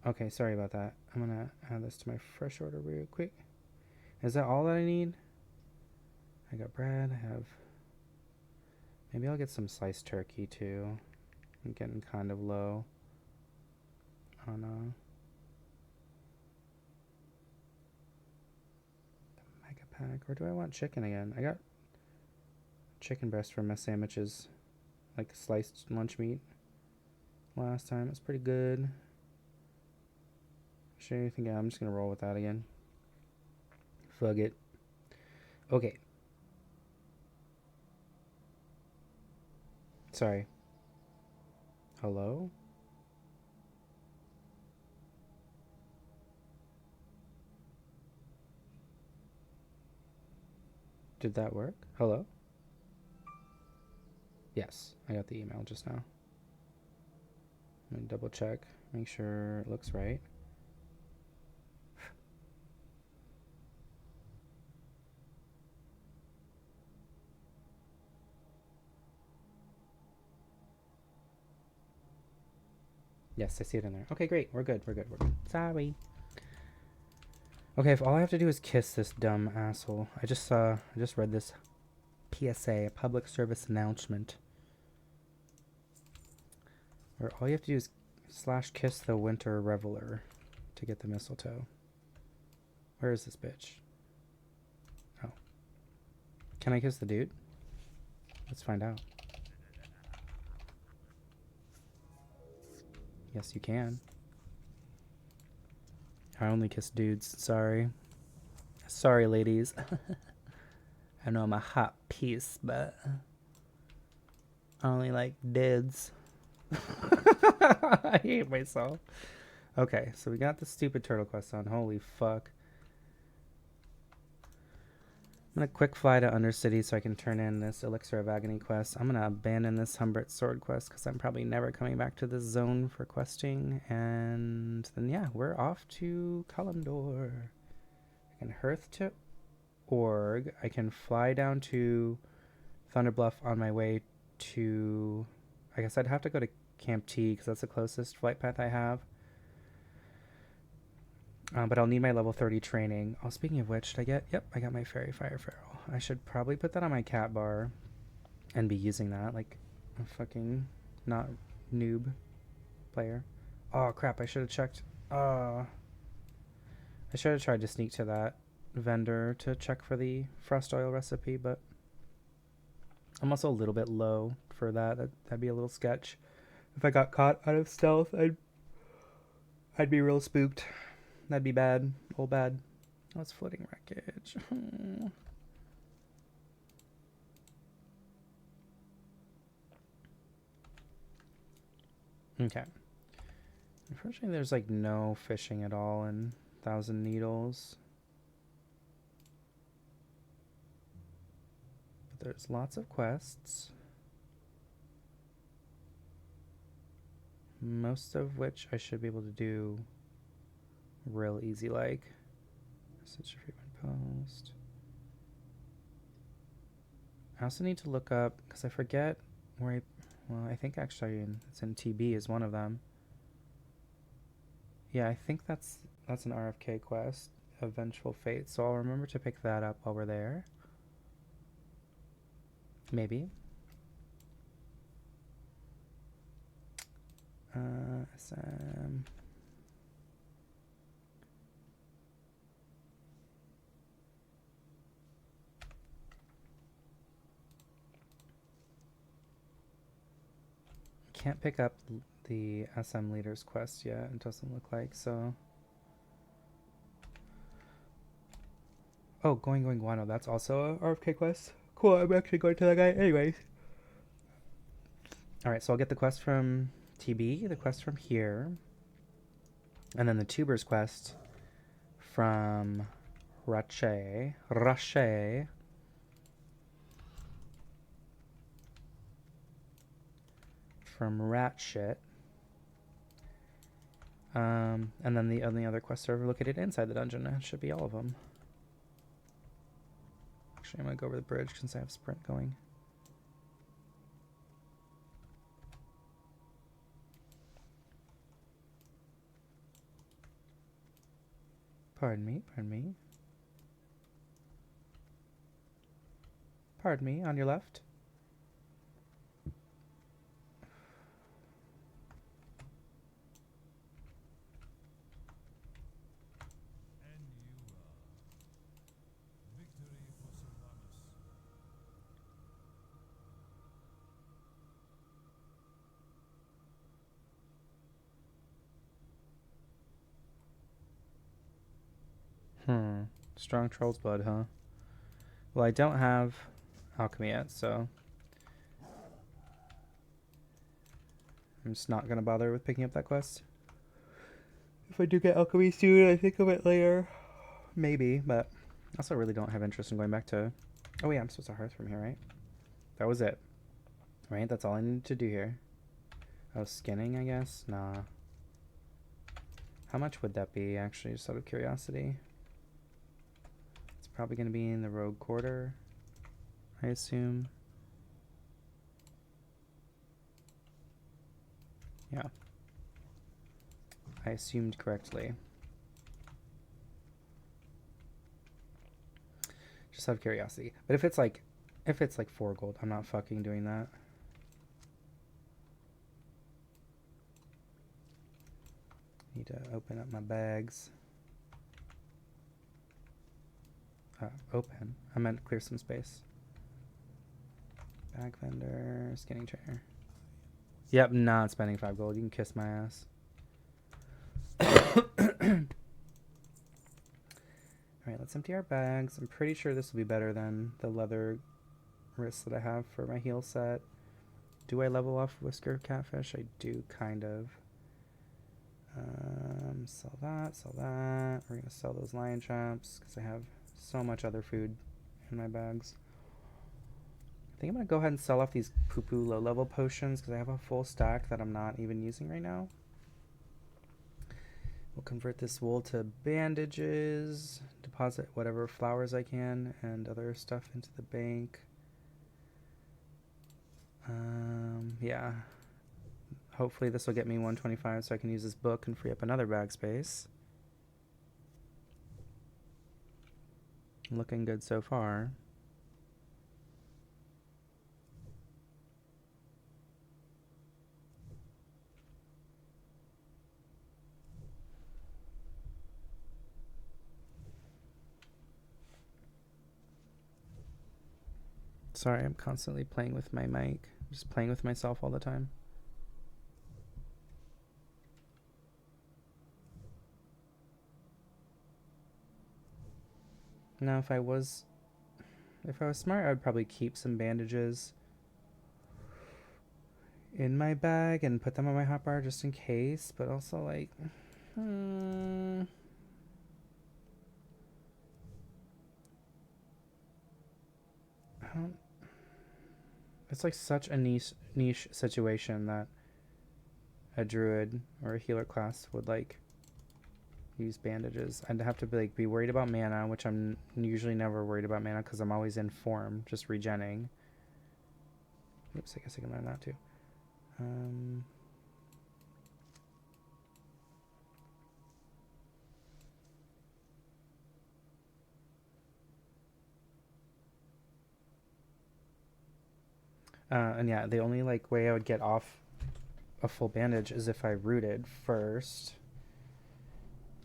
Okay, sorry about that. I'm gonna add this to my fresh order real quick. Is that all that I need? I got bread. I have. Maybe I'll get some sliced turkey too. I'm getting kind of low on the mega pack. Or do I want chicken again? I got chicken breast for my sandwiches, like sliced lunch meat. Last time it's pretty good. Show you anything? Yeah, I'm just gonna roll with that again. Fuck it. Okay. Sorry. Hello? Did that work? Hello? Yes, I got the email just now. Let me double check, make sure it looks right. Yes, I see it in there. Okay, great. We're good. Sorry. Okay, if all I have to do is kiss this dumb asshole. I just read this PSA, a public service announcement. Where all you have to do is /kiss the winter reveler to get the mistletoe. Where is this bitch? Oh. Can I kiss the dude? Let's find out. Yes, you can. I only kiss dudes. Sorry. Sorry, ladies. I know I'm a hot piece, but I only like dudes. I hate myself. Okay, so we got the stupid turtle quest on. Holy fuck. I'm gonna quick fly to Undercity so I can turn in this Elixir of Agony quest. I'm gonna abandon this Humbert Sword quest because I'm probably never coming back to this zone for questing. And then, yeah, we're off to Kalimdor. I can hearth to Org. I can fly down to Thunderbluff on my way to... I guess I'd have to go to Camp T because that's the closest flight path I have. But I'll need my level 30 training. Oh, speaking of which, did I get... Yep, I got my Fairy Fire Feral. I should probably put that on my cat bar and be using that like a fucking not noob player. Oh, crap, I should have checked. I should have tried to sneak to that vendor to check for the frost oil recipe, but I'm also a little bit low for that. That'd be a little sketch. If I got caught out of stealth, I'd be real spooked. That'd be bad. Old bad. Oh, it's floating wreckage. Okay. Unfortunately, there's like no fishing at all in Thousand Needles. But there's lots of quests. Most of which I should be able to do real easy like. Message frequent post. I also need to look up, because I forget where I think actually it's in TB is one of them. Yeah, I think that's an RFK quest. a vengeful fate, so I'll remember to pick that up while we're there. Maybe. SM. Can't pick up the SM leader's quest yet. It doesn't look like, so. Oh, going guano. That's also a RFK quest. Cool. I'm actually going to that guy anyways. All right, so I'll get the quest from TB, the quest from here, and then the tubers quest from Rache. From Ratshit. And then the only other quests are located inside the dungeon. It should be all of them. Actually, I'm going to go over the bridge since I have sprint going. Pardon me. Pardon me, on your left. Strong troll's blood, huh? Well, I don't have alchemy yet, so I'm just not gonna bother with picking up that quest. If I do get alchemy soon, I think of it later. Maybe, but I also really don't have interest in going back to... Oh yeah, I'm supposed to hearth from here, right? That was it. Right, that's all I needed to do here. Oh, skinning, I guess? Nah. How much would that be, actually, just out of curiosity? It's probably going to be in the rogue quarter, I assume. Yeah. I assumed correctly. Just out of curiosity. But if it's like 4 gold, I'm not fucking doing that. Need to open up my bags. Open. I meant clear some space. Bag vendor, skinning chair. Yep, not spending 5 gold. You can kiss my ass. Alright, let's empty our bags. I'm pretty sure this will be better than the leather wrists that I have for my heal set. Do I level off Whisker Catfish? I do, kind of. Sell that, sell that. We're going to sell those lion traps because I have so much other food in my bags. I think I'm going to go ahead and sell off these poo-poo low-level potions because I have a full stack that I'm not even using right now. We'll convert this wool to bandages, deposit whatever flowers I can, and other stuff into the bank. Yeah. Hopefully this will get me 125 so I can use this book and free up another bag space. Looking good so far. Sorry, I'm constantly playing with my mic. Just playing with myself all the time. Now, if I was smart, I would probably keep some bandages in my bag and put them on my hotbar just in case, but also like it's like such a niche situation that a druid or a healer class would like use bandages. I'd have to be worried about mana, which I'm usually never worried about mana because I'm always in form, just regenning. Oops, I guess I can learn that too. And yeah, the only like way I would get off a full bandage is if I rooted first.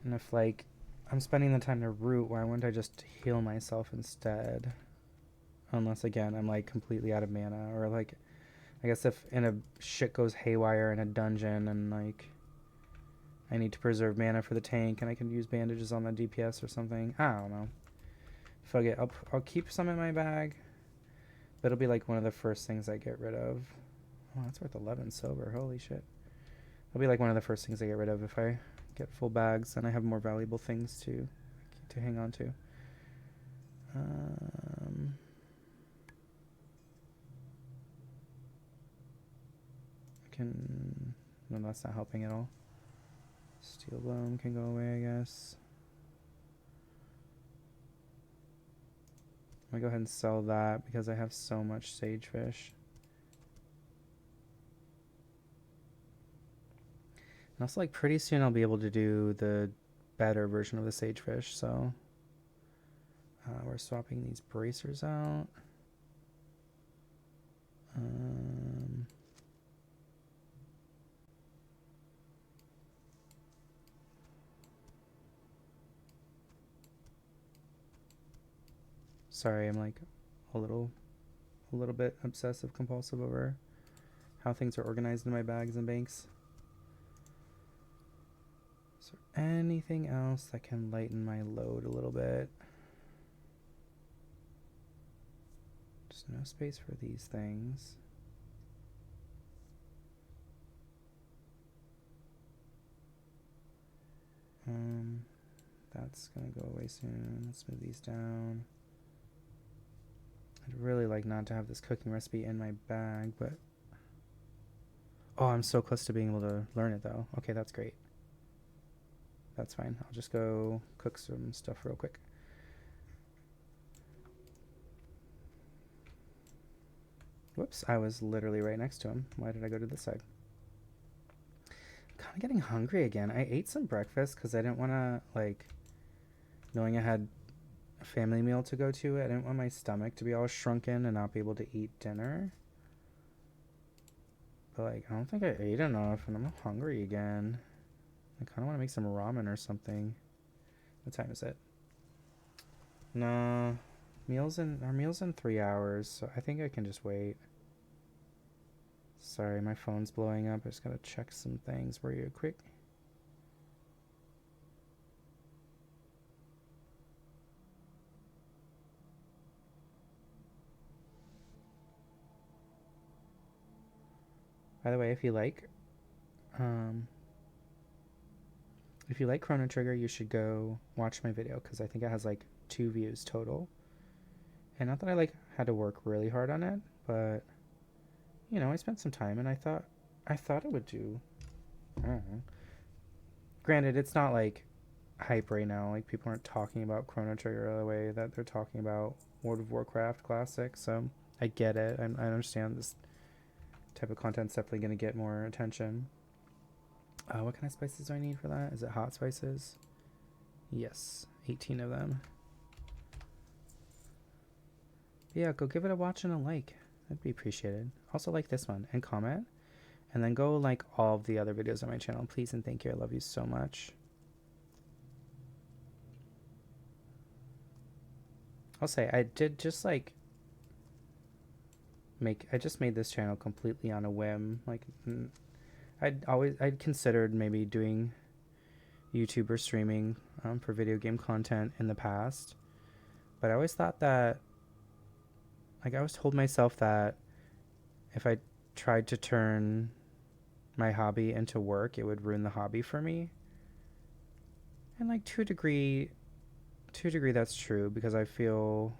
And if like I'm spending the time to root, why wouldn't I just heal myself instead? Unless again I'm like completely out of mana, or like I guess if in a shit goes haywire in a dungeon and like I need to preserve mana for the tank and I can use bandages on the DPS or something. I don't know. Fuck it. I'll keep some in my bag. But it'll be like one of the first things I get rid of. Oh, that's worth 11 silver. Holy shit. It'll be like one of the first things I get rid of if I get full bags and I have more valuable things to hang on to. No, that's not helping at all. Steel Bloom can go away, I guess. I'm gonna go ahead and sell that because I have so much sagefish. And also, like, pretty soon I'll be able to do the better version of the sagefish, so we're swapping these bracers out. Sorry, I'm like a little bit obsessive compulsive over how things are organized in my bags and banks. Is there anything else that can lighten my load a little bit? Just no space for these things. That's gonna go away soon. Let's move these down. I'd really like not to have this cooking recipe in my bag, but oh, I'm so close to being able to learn it though. Okay, that's great. That's fine. I'll just go cook some stuff real quick. Whoops, I was literally right next to him. Why did I go to this side? I'm kind of getting hungry again. I ate some breakfast because I didn't want to, like, knowing I had a family meal to go to, I didn't want my stomach to be all shrunken and not be able to eat dinner. But, like, I don't think I ate enough and I'm hungry again. I kind of want to make some ramen or something. What time is it? No, our meal's in 3 hours, so I think I can just wait. Sorry, my phone's blowing up. I just gotta check some things for you quick. By the way, if you like Chrono Trigger, you should go watch my video because I think it has like 2 views total. And not that I like had to work really hard on it, but you know, I spent some time and I thought it would do. I don't know. Granted, it's not like hype right now. Like people aren't talking about Chrono Trigger the way that they're talking about World of Warcraft Classic. So I get it. I understand this type of content's definitely going to get more attention. What kind of spices do I need for that? Is it hot spices? Yes, 18 of them. Yeah, go give it a watch and a like. That'd be appreciated. Also like this one and comment. And then go like all of the other videos on my channel. Please and thank you. I love you so much. I'll say I did just like I just made this channel completely on a whim. Like I'd considered maybe doing YouTube or streaming for video game content in the past. But I always thought that, like I always told myself that if I tried to turn my hobby into work, it would ruin the hobby for me. And like to a degree that's true because I feel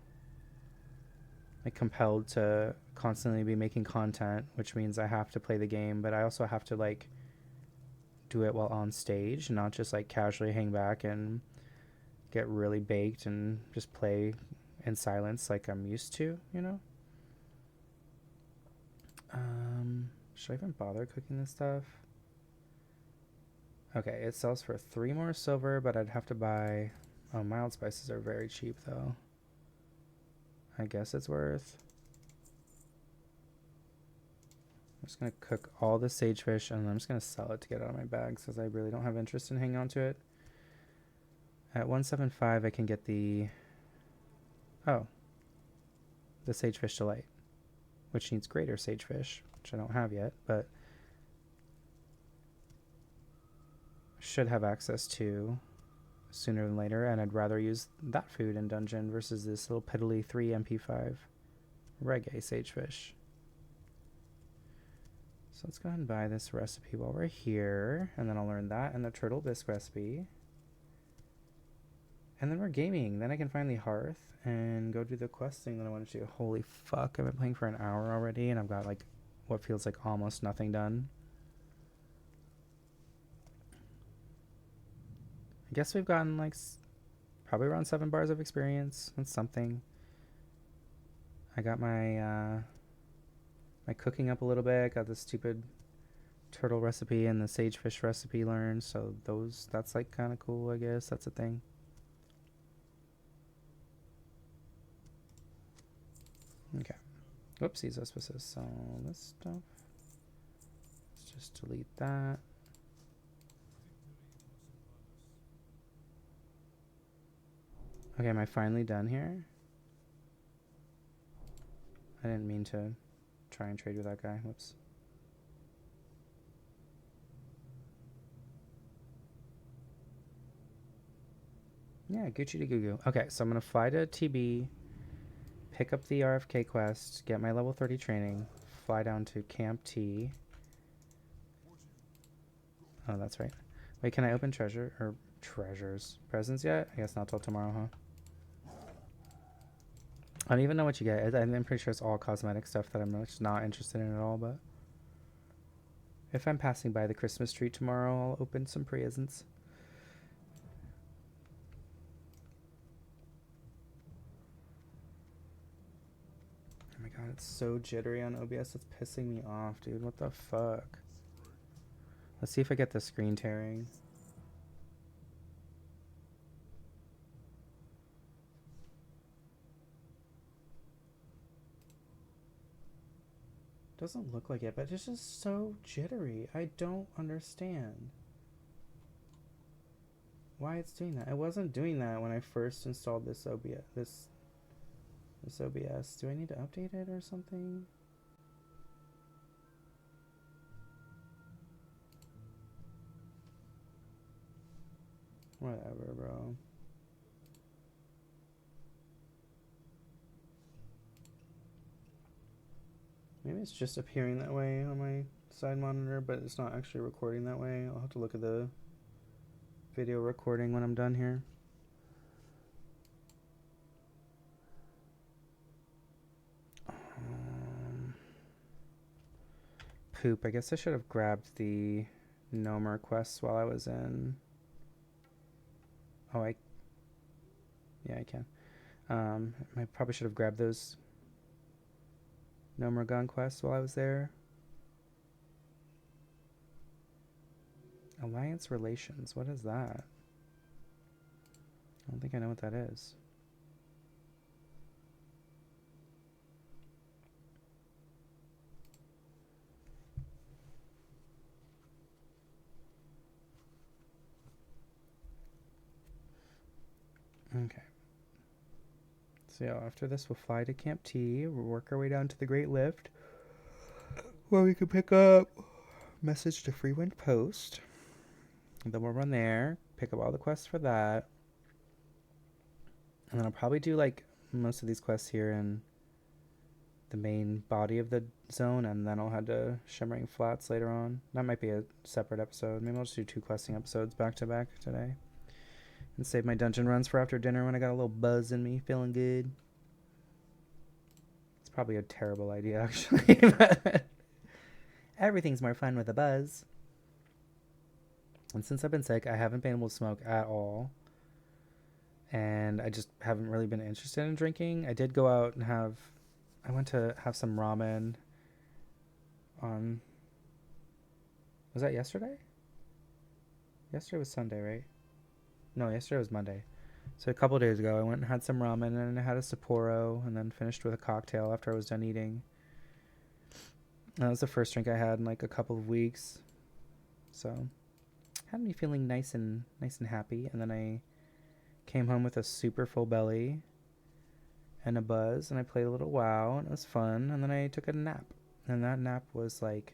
like compelled to constantly be making content, which means I have to play the game, but I also have to like do it while on stage, not just like casually hang back and get really baked and just play in silence like I'm used to, you know? Should I even bother cooking this stuff? Okay, it sells for 3 more silver, but I'd have to buy... Oh, mild spices are very cheap, though. I guess it's worth... just going to cook all the sagefish, and I'm just going to sell it to get it out of my bags because I really don't have interest in hanging on to it. At 175, I can get the sagefish delight, which needs greater sagefish, which I don't have yet, but should have access to sooner than later, and I'd rather use that food in dungeon versus this little piddly 3 MP5 reggae sagefish. So let's go ahead and buy this recipe while we're here, and then I'll learn that and the turtle bisque recipe. And then we're gaming. Then I can find the hearth and go do the quest thing that I want to do. Holy fuck, I've been playing for an hour already, and I've got like what feels like almost nothing done. I guess we've gotten like probably around 7 bars of experience. That's something. I got my my cooking up a little bit. Got the stupid turtle recipe and the sagefish recipe learned. So that's like kind of cool, I guess. That's a thing. Okay. Whoopsies, auspices. So this stuff. Let's just delete that. Okay, am I finally done here? I didn't mean to try and trade with that guy. Whoops. Yeah, Gucci to Goo. Okay, so I'm going to fly to TB, pick up the RFK quest, get my level 30 training, fly down to Camp T. Oh, that's right. Wait, can I open treasures? Presents yet? I guess not till tomorrow, huh? I don't even know what you get. I'm pretty sure it's all cosmetic stuff that I'm just not interested in at all, but if I'm passing by the Christmas tree tomorrow, I'll open some presents. Oh my god, it's so jittery on OBS. It's pissing me off, dude. What the fuck? Let's see if I get the screen tearing. Doesn't look like it, but it's just so jittery. I don't understand why it's doing that. It wasn't doing that when I first installed this OBS. This OBS. Do I need to update it or something? Whatever, bro. Maybe it's just appearing that way on my side monitor, but it's not actually recording that way. I'll have to look at the video recording when I'm done here. Poop. I guess I should have grabbed the Nomer quests while I was in. Oh, yeah, I can. I probably should have grabbed those Nomer gun quests while I was there. Alliance relations. What is that? I don't think I know what that is. Okay. So yeah, after this we'll fly to Camp T. We'll work our way down to the Great Lift, where we can pick up message to Freewind Post. And then we'll run there, pick up all the quests for that. And then I'll probably do like most of these quests here in the main body of the zone, and then I'll head to Shimmering Flats later on. That might be a separate episode. Maybe I'll just do 2 questing episodes back to back today. And save my dungeon runs for after dinner when I got a little buzz in me, feeling good. It's probably a terrible idea, actually. But everything's more fun with a buzz. And since I've been sick, I haven't been able to smoke at all. And I just haven't really been interested in drinking. I did go out and I went to have some ramen on... Was that yesterday? Yesterday was Sunday, right? No, yesterday was Monday. So a couple of days ago, I went and had some ramen, and I had a Sapporo, and then finished with a cocktail after I was done eating. That was the first drink I had in like a couple of weeks. So had me feeling nice and happy. And then I came home with a super full belly and a buzz, and I played a little WoW, and it was fun. And then I took a nap, and that nap was like,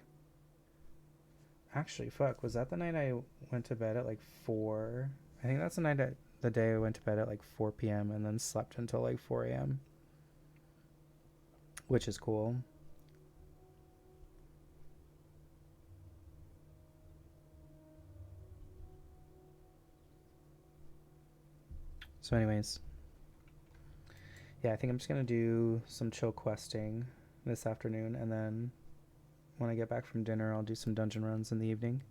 actually, fuck, was that the night I went to bed at like 4? I think that's the day I went to bed at like 4 p.m. and then slept until like 4 a.m., which is cool. So anyways, yeah, I think I'm just going to do some chill questing this afternoon, and then when I get back from dinner, I'll do some dungeon runs in the evening.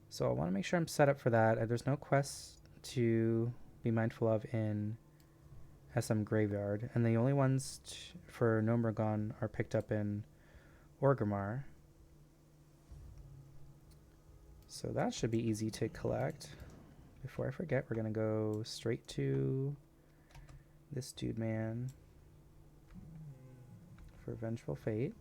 So I want to make sure I'm set up for that. There's no quests to be mindful of in SM Graveyard, and the only ones for Nomergon are picked up in Orgrimmar. So that should be easy to collect. Before I forget, we're going to go straight to this dude man for Vengeful Fate.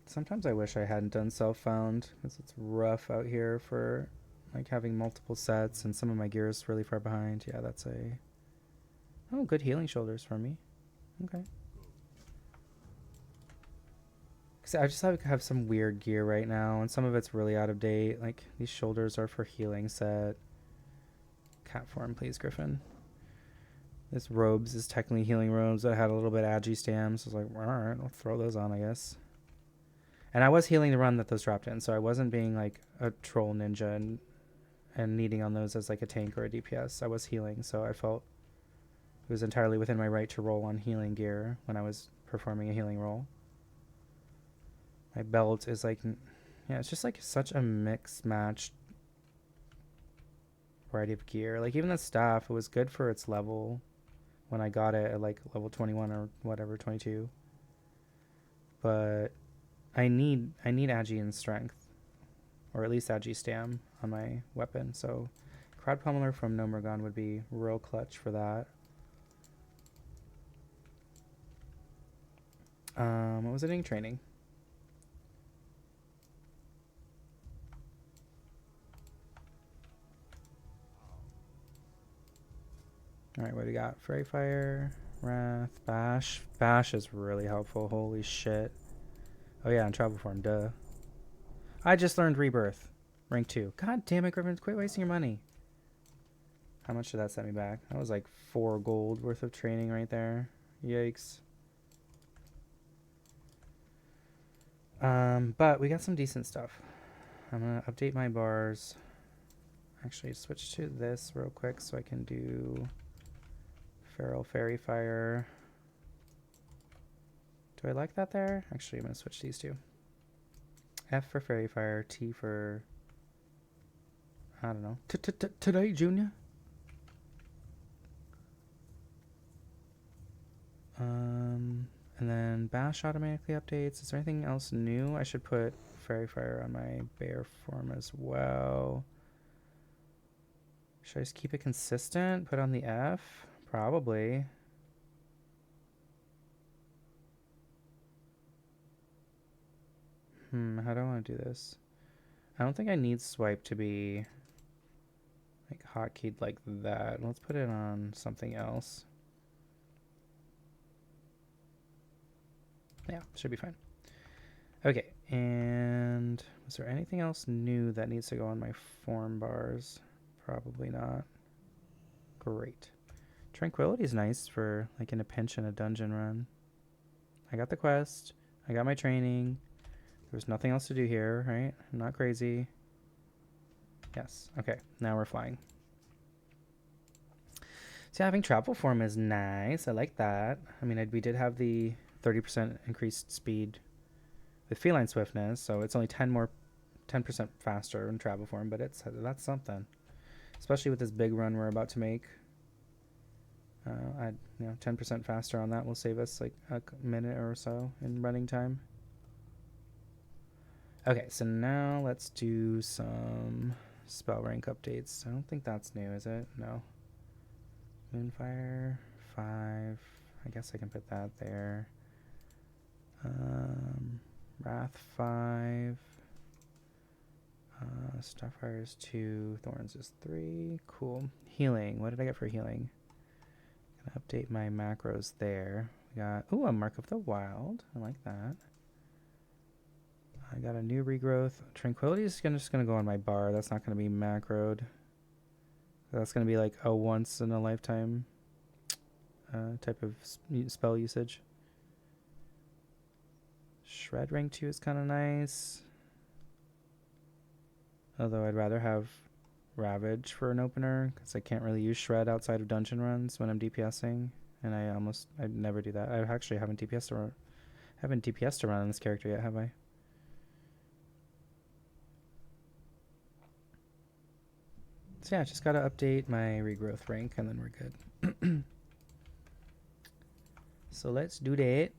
Sometimes I wish I hadn't done self-found, because it's rough out here for like having multiple sets, and some of my gear is really far behind. Yeah, that's a... Oh, good healing shoulders for me. Okay. I just have some weird gear right now, and some of it's really out of date. Like, these shoulders are for healing set. Cat form, please, Griffin. This robes is technically healing robes. I had a little bit of agi stamps. I was like, alright, I'll throw those on, I guess. And I was healing the run that those dropped in, so I wasn't being like a troll ninja and needing on those as like a tank or a DPS. I was healing, so I felt it was entirely within my right to roll on healing gear when I was performing a healing roll. My belt is like, yeah, it's just like such a mixed matched variety of gear. Like even the staff, it was good for its level when I got it at like level 21 or whatever, 22. But I need agi and strength, or at least agi stam on my weapon. So Crowd Pummeler from Nomergon would be real clutch for that. What was it in training? Alright, what do we got? Fairy Fire, Wrath, Bash. Bash is really helpful. Holy shit. Oh yeah, and Travel Form, duh. I just learned Rebirth. Rank 2. God damn it, Griffin, quit wasting your money. How much did that set me back? That was like 4 gold worth of training right there. Yikes. But we got some decent stuff. I'm gonna update my bars. Actually, switch to this real quick so I can do Feral Fairy Fire. Do I like that there? Actually, I'm gonna switch these two. F for Fairy Fire, T for... I don't know. Today, Junior? And then Bash automatically updates. Is there anything else new? I should put Fairy Fire on my bear form as well. Should I just keep it consistent? Put on the F? Probably. How do I want to do this? I don't think I need swipe to be like hotkeyed like that. Let's put it on something else. Yeah, should be fine. Okay, and was there anything else new that needs to go on my form bars? Probably not. Great. Tranquility is nice for like in a pinch in a dungeon run. I got the quest. I got my training. There's nothing else to do here, right? I'm not crazy. Yes. Okay, now we're flying. So having travel form is nice. I like that. I mean, we did have the 30% increased speed with feline swiftness, so it's only 10% faster in travel form, but that's something. Especially with this big run we're about to make. 10% faster on that will save us like a minute or so in running time. Okay, so now let's do some spell rank updates. I don't think that's new, is it? No. Moonfire. 5. I guess I can put that there. Wrath 5. Starfire is 2. Thorns is 3. Cool. Healing. What did I get for healing? Gonna update my macros there. We got, ooh, a Mark of the Wild. I like that. I got a new regrowth. Tranquility is just gonna go on my bar. That's not gonna be macroed. That's gonna be like a once in a lifetime type of spell usage. Shred rank 2 is kind of nice. Although I'd rather have Ravage for an opener, because I can't really use Shred outside of dungeon runs when I'm DPSing, and I never do that. I actually haven't DPS'd to run on this character yet, have I? So yeah, just gotta update my regrowth rank, and then we're good. So let's do that.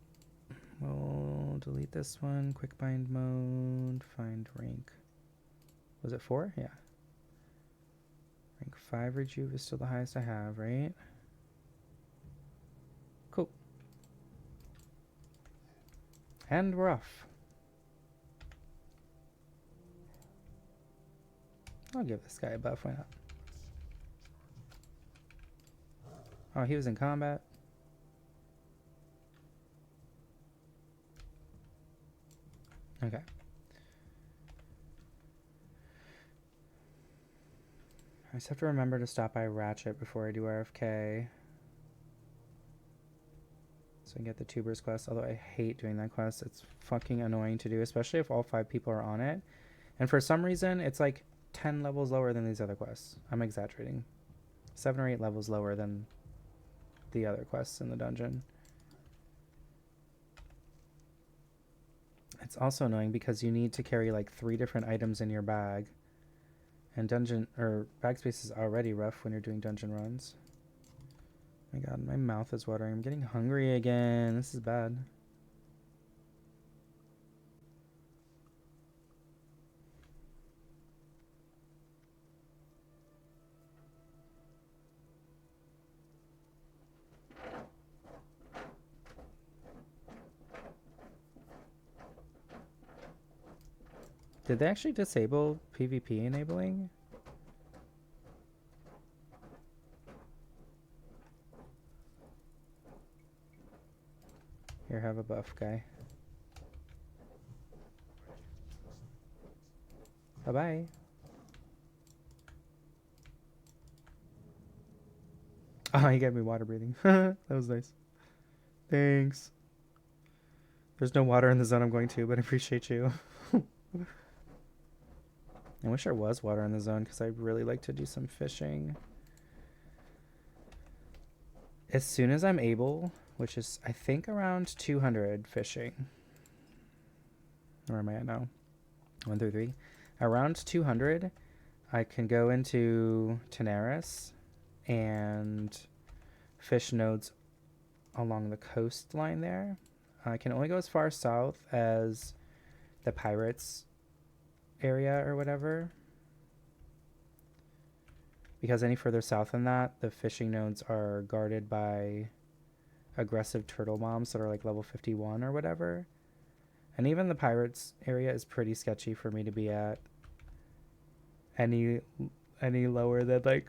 We'll delete this one. Quick bind mode. Find rank. Was it 4? Yeah. Rank 5 rejuve is still the highest I have, right? Cool. And we're off. I'll give this guy a buff, why not? Oh, he was in combat. Okay. I just have to remember to stop by Ratchet before I do RFK. So I can get the Tubers quest, although I hate doing that quest. It's fucking annoying to do, especially if all 5 people are on it. And for some reason, it's like 10 levels lower than these other quests. I'm exaggerating. 7 or 8 levels lower than the other quests in the dungeon. It's also annoying because you need to carry like 3 different items in your bag. And dungeon or bag space is already rough when you're doing dungeon runs. Oh my god, my mouth is watering. I'm getting hungry again. This is bad. Did they actually disable PvP enabling? Here, have a buff, guy. Bye-bye. Oh, he gave me water breathing. That was nice. Thanks. There's no water in the zone I'm going to, but I appreciate you. I wish there was water in the zone because I'd really like to do some fishing. As soon as I'm able, which is, I think, around 200 fishing. Where am I at now? 1 through 3. Around 200, I can go into Tenaris and fish nodes along the coastline there. I can only go as far south as the Pirates area or whatever, because any further south than that, the fishing nodes are guarded by aggressive turtle bombs that are like level 51 or whatever. And even the Pirates area is pretty sketchy for me to be at any lower than like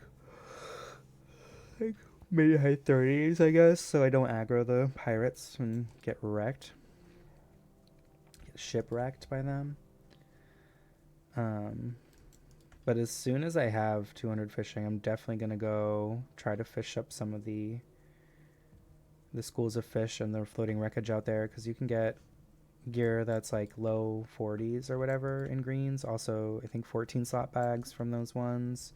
maybe high 30s, I guess, so I don't aggro the pirates and get wrecked. Get shipwrecked by them. But as soon as I have 200 fishing, I'm definitely going to go try to fish up some of the schools of fish and the floating wreckage out there, because you can get gear that's like low 40s or whatever in greens. Also, I think 14 slot bags from those ones.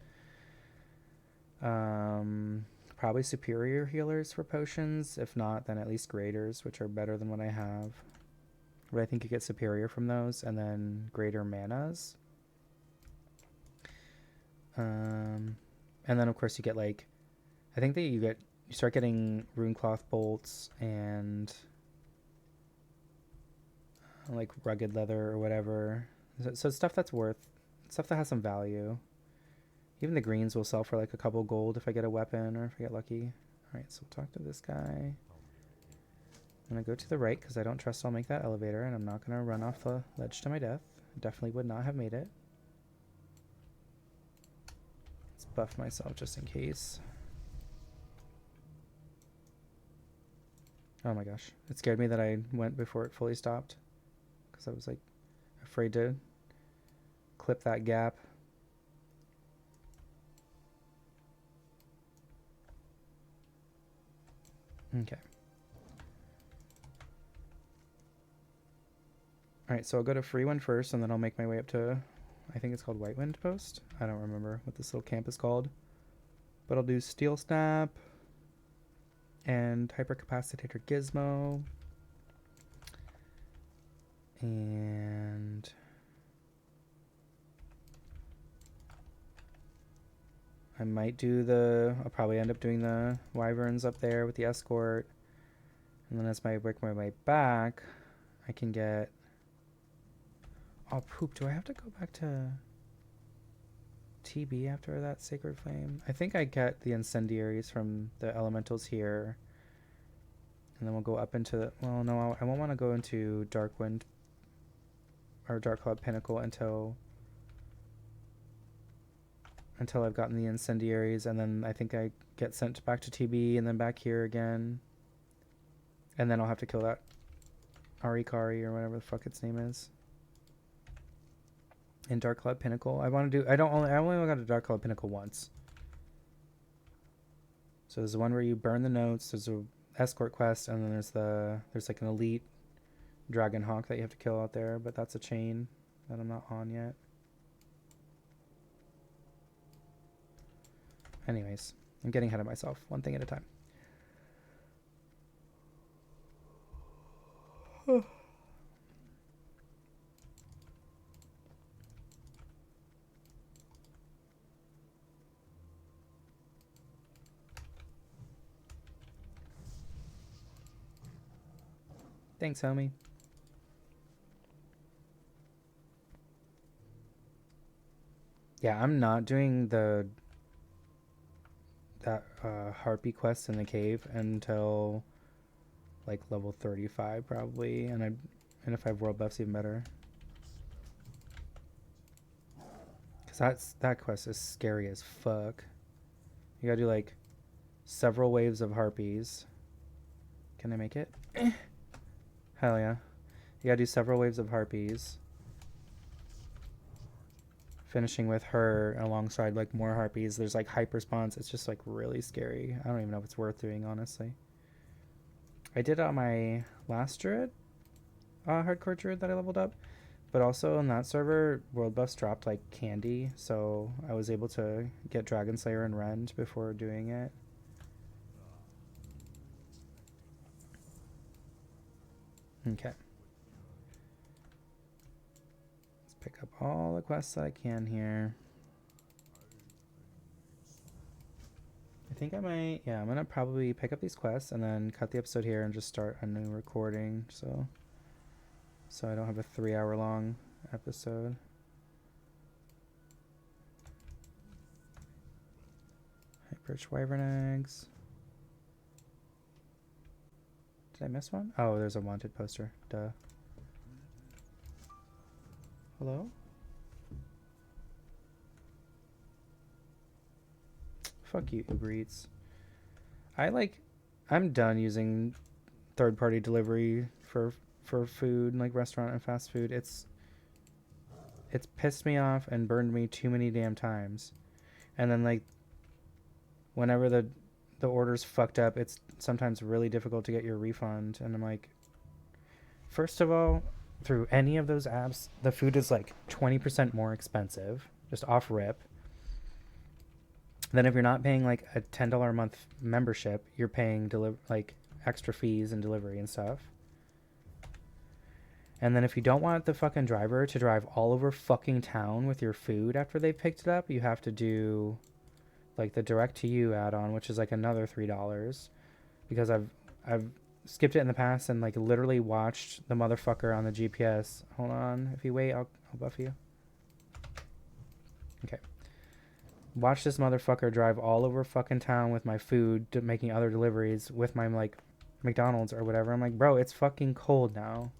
Probably superior healers for potions. If not, then at least graders, which are better than what I have. But I think you get superior from those, and then greater manas. And then of course you get like, I think that you start getting runecloth bolts and like rugged leather or whatever. So stuff that has some value. Even the greens will sell for like a couple gold if I get a weapon or if I get lucky. Alright, so we'll talk to this guy. I'm going to go to the right because I don't trust I'll make that elevator, and I'm not going to run off the ledge to my death. Definitely would not have made it. Let's buff myself just in case. Oh my gosh. It scared me that I went before it fully stopped because I was like afraid to clip that gap. Okay. Alright, so I'll go to Free Wind first, and then I'll make my way up to, I think it's called White Wind Post. I don't remember what this little camp is called. But I'll do Steel Snap and Hypercapacitator Gizmo. And I might do I'll probably end up doing the Wyverns up there with the escort. And then as I work my way back, I can get... Oh, poop. Do I have to go back to TB after that Sacred Flame? I think I get the Incendiaries from the Elementals here. And then we'll go up into the... Well, no, I won't want to go into Darkwind or Dark Cloud Pinnacle until I've gotten the Incendiaries. And then I think I get sent back to TB and then back here again. And then I'll have to kill that Arikari or whatever the fuck its name is. In Dark Cloud Pinnacle. I only got to Dark Cloud Pinnacle once. So there's the one where you burn the notes, there's a escort quest, and then there's like an elite Dragon Hawk that you have to kill out there, but that's a chain that I'm not on yet. Anyways, I'm getting ahead of myself, one thing at a time. Thanks, homie. Yeah, I'm not doing that Harpy quest in the cave until like level 35 probably, and if I have world buffs, even better. Cause that quest is scary as fuck. You gotta do like several waves of harpies. Can I make it? Hell yeah. You gotta do several waves of harpies. Finishing with her alongside like more harpies. There's like hyper spawns. It's just like really scary. I don't even know if it's worth doing, honestly. I did it on my last Druid, hardcore Druid that I leveled up. But also on that server, world buffs dropped like candy. So I was able to get Dragon Slayer and Rend before doing it. Okay. Let's pick up all the quests that I can here. I think I might, yeah, I'm going to probably pick up these quests and then cut the episode here and just start a new recording. So I don't have a 3-hour long episode. Hyperch Wyvern Eggs. Did I miss one? Oh, there's a wanted poster. Duh. Hello? Fuck you, Uber Eats. I'm done using third-party delivery for food, like restaurant and fast food. It's pissed me off and burned me too many damn times. And then like whenever the order's fucked up, it's sometimes really difficult to get your refund. And I'm like, first of all, through any of those apps, the food is like 20% more expensive, just off rip. Then if you're not paying like a $10 a month membership, you're paying like extra fees and delivery and stuff. And then if you don't want the fucking driver to drive all over fucking town with your food after they've picked it up, you have to do like the direct to you add-on, which is like another $3, because I've skipped it in the past and like literally watched the motherfucker on the GPS. Hold on, if you wait, I'll buff you. Okay. Watch this motherfucker drive all over fucking town with my food, making other deliveries with my like McDonald's or whatever. I'm like, bro, it's fucking cold now.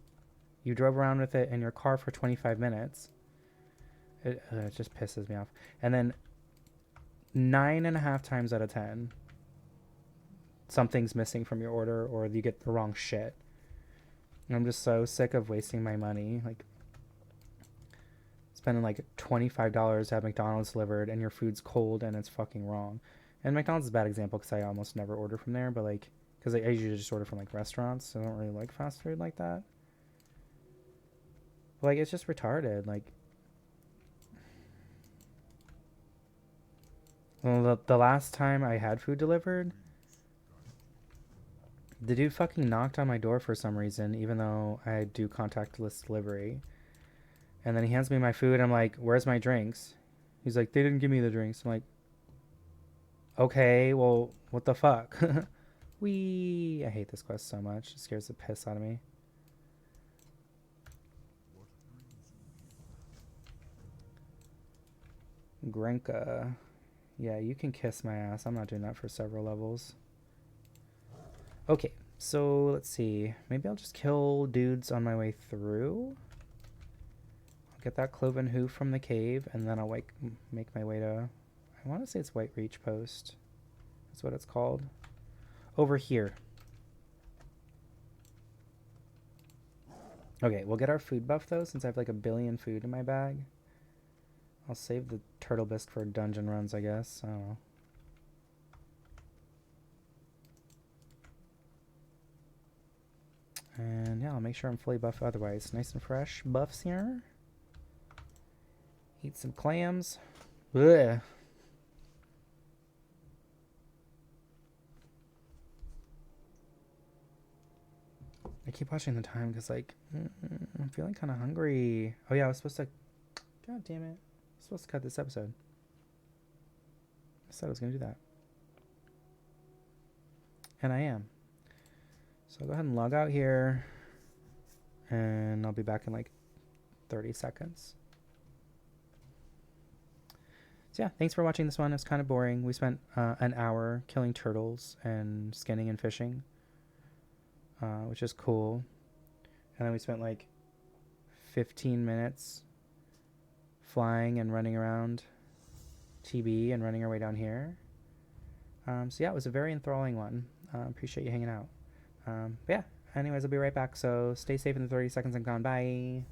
You drove around with it in your car for 25 minutes. It just pisses me off. And then 9.5 times out of 10, something's missing from your order or you get the wrong shit. And I'm just so sick of wasting my money. Like, spending like $25 to have McDonald's delivered and your food's cold and it's fucking wrong. And McDonald's is a bad example because I almost never order from there, but like, because I usually just order from like restaurants, so I don't really like fast food like that. But like, it's just retarded. Like, well, the last time I had food delivered, the dude fucking knocked on my door for some reason, even though I do contactless delivery. And then he hands me my food. I'm like, where's my drinks? He's like, they didn't give me the drinks. I'm like, okay, well, what the fuck? I hate this quest so much. It scares the piss out of me. Grenka. Yeah, you can kiss my ass. I'm not doing that for several levels. Okay, so let's see. Maybe I'll just kill dudes on my way through. I'll get that cloven hoof from the cave, and then I'll like make my way to... I want to say it's White Reach Post. That's what it's called. Over here. Okay, we'll get our food buff, though, since I have like 1 billion food in my bag. I'll save the turtle bisque for dungeon runs, I guess. I don't know. And yeah, I'll make sure I'm fully buffed otherwise. Nice and fresh buffs here. Eat some clams. Ugh. I keep watching the time because, like, I'm feeling kind of hungry. Oh, yeah, I was supposed to... God damn it. I was supposed to cut this episode. I said I was going to do that. And I am. So I'll go ahead and log out here. And I'll be back in, like, 30 seconds. So yeah, thanks for watching this one. It's kind of boring. We spent an hour killing turtles and skinning and fishing. Which is cool. And then we spent like 15 minutes flying and running around TB and running our way down here. So yeah, it was a very enthralling one. Appreciate you hanging out. But yeah, anyways, I'll be right back. So stay safe in the 30 seconds and gone. Bye.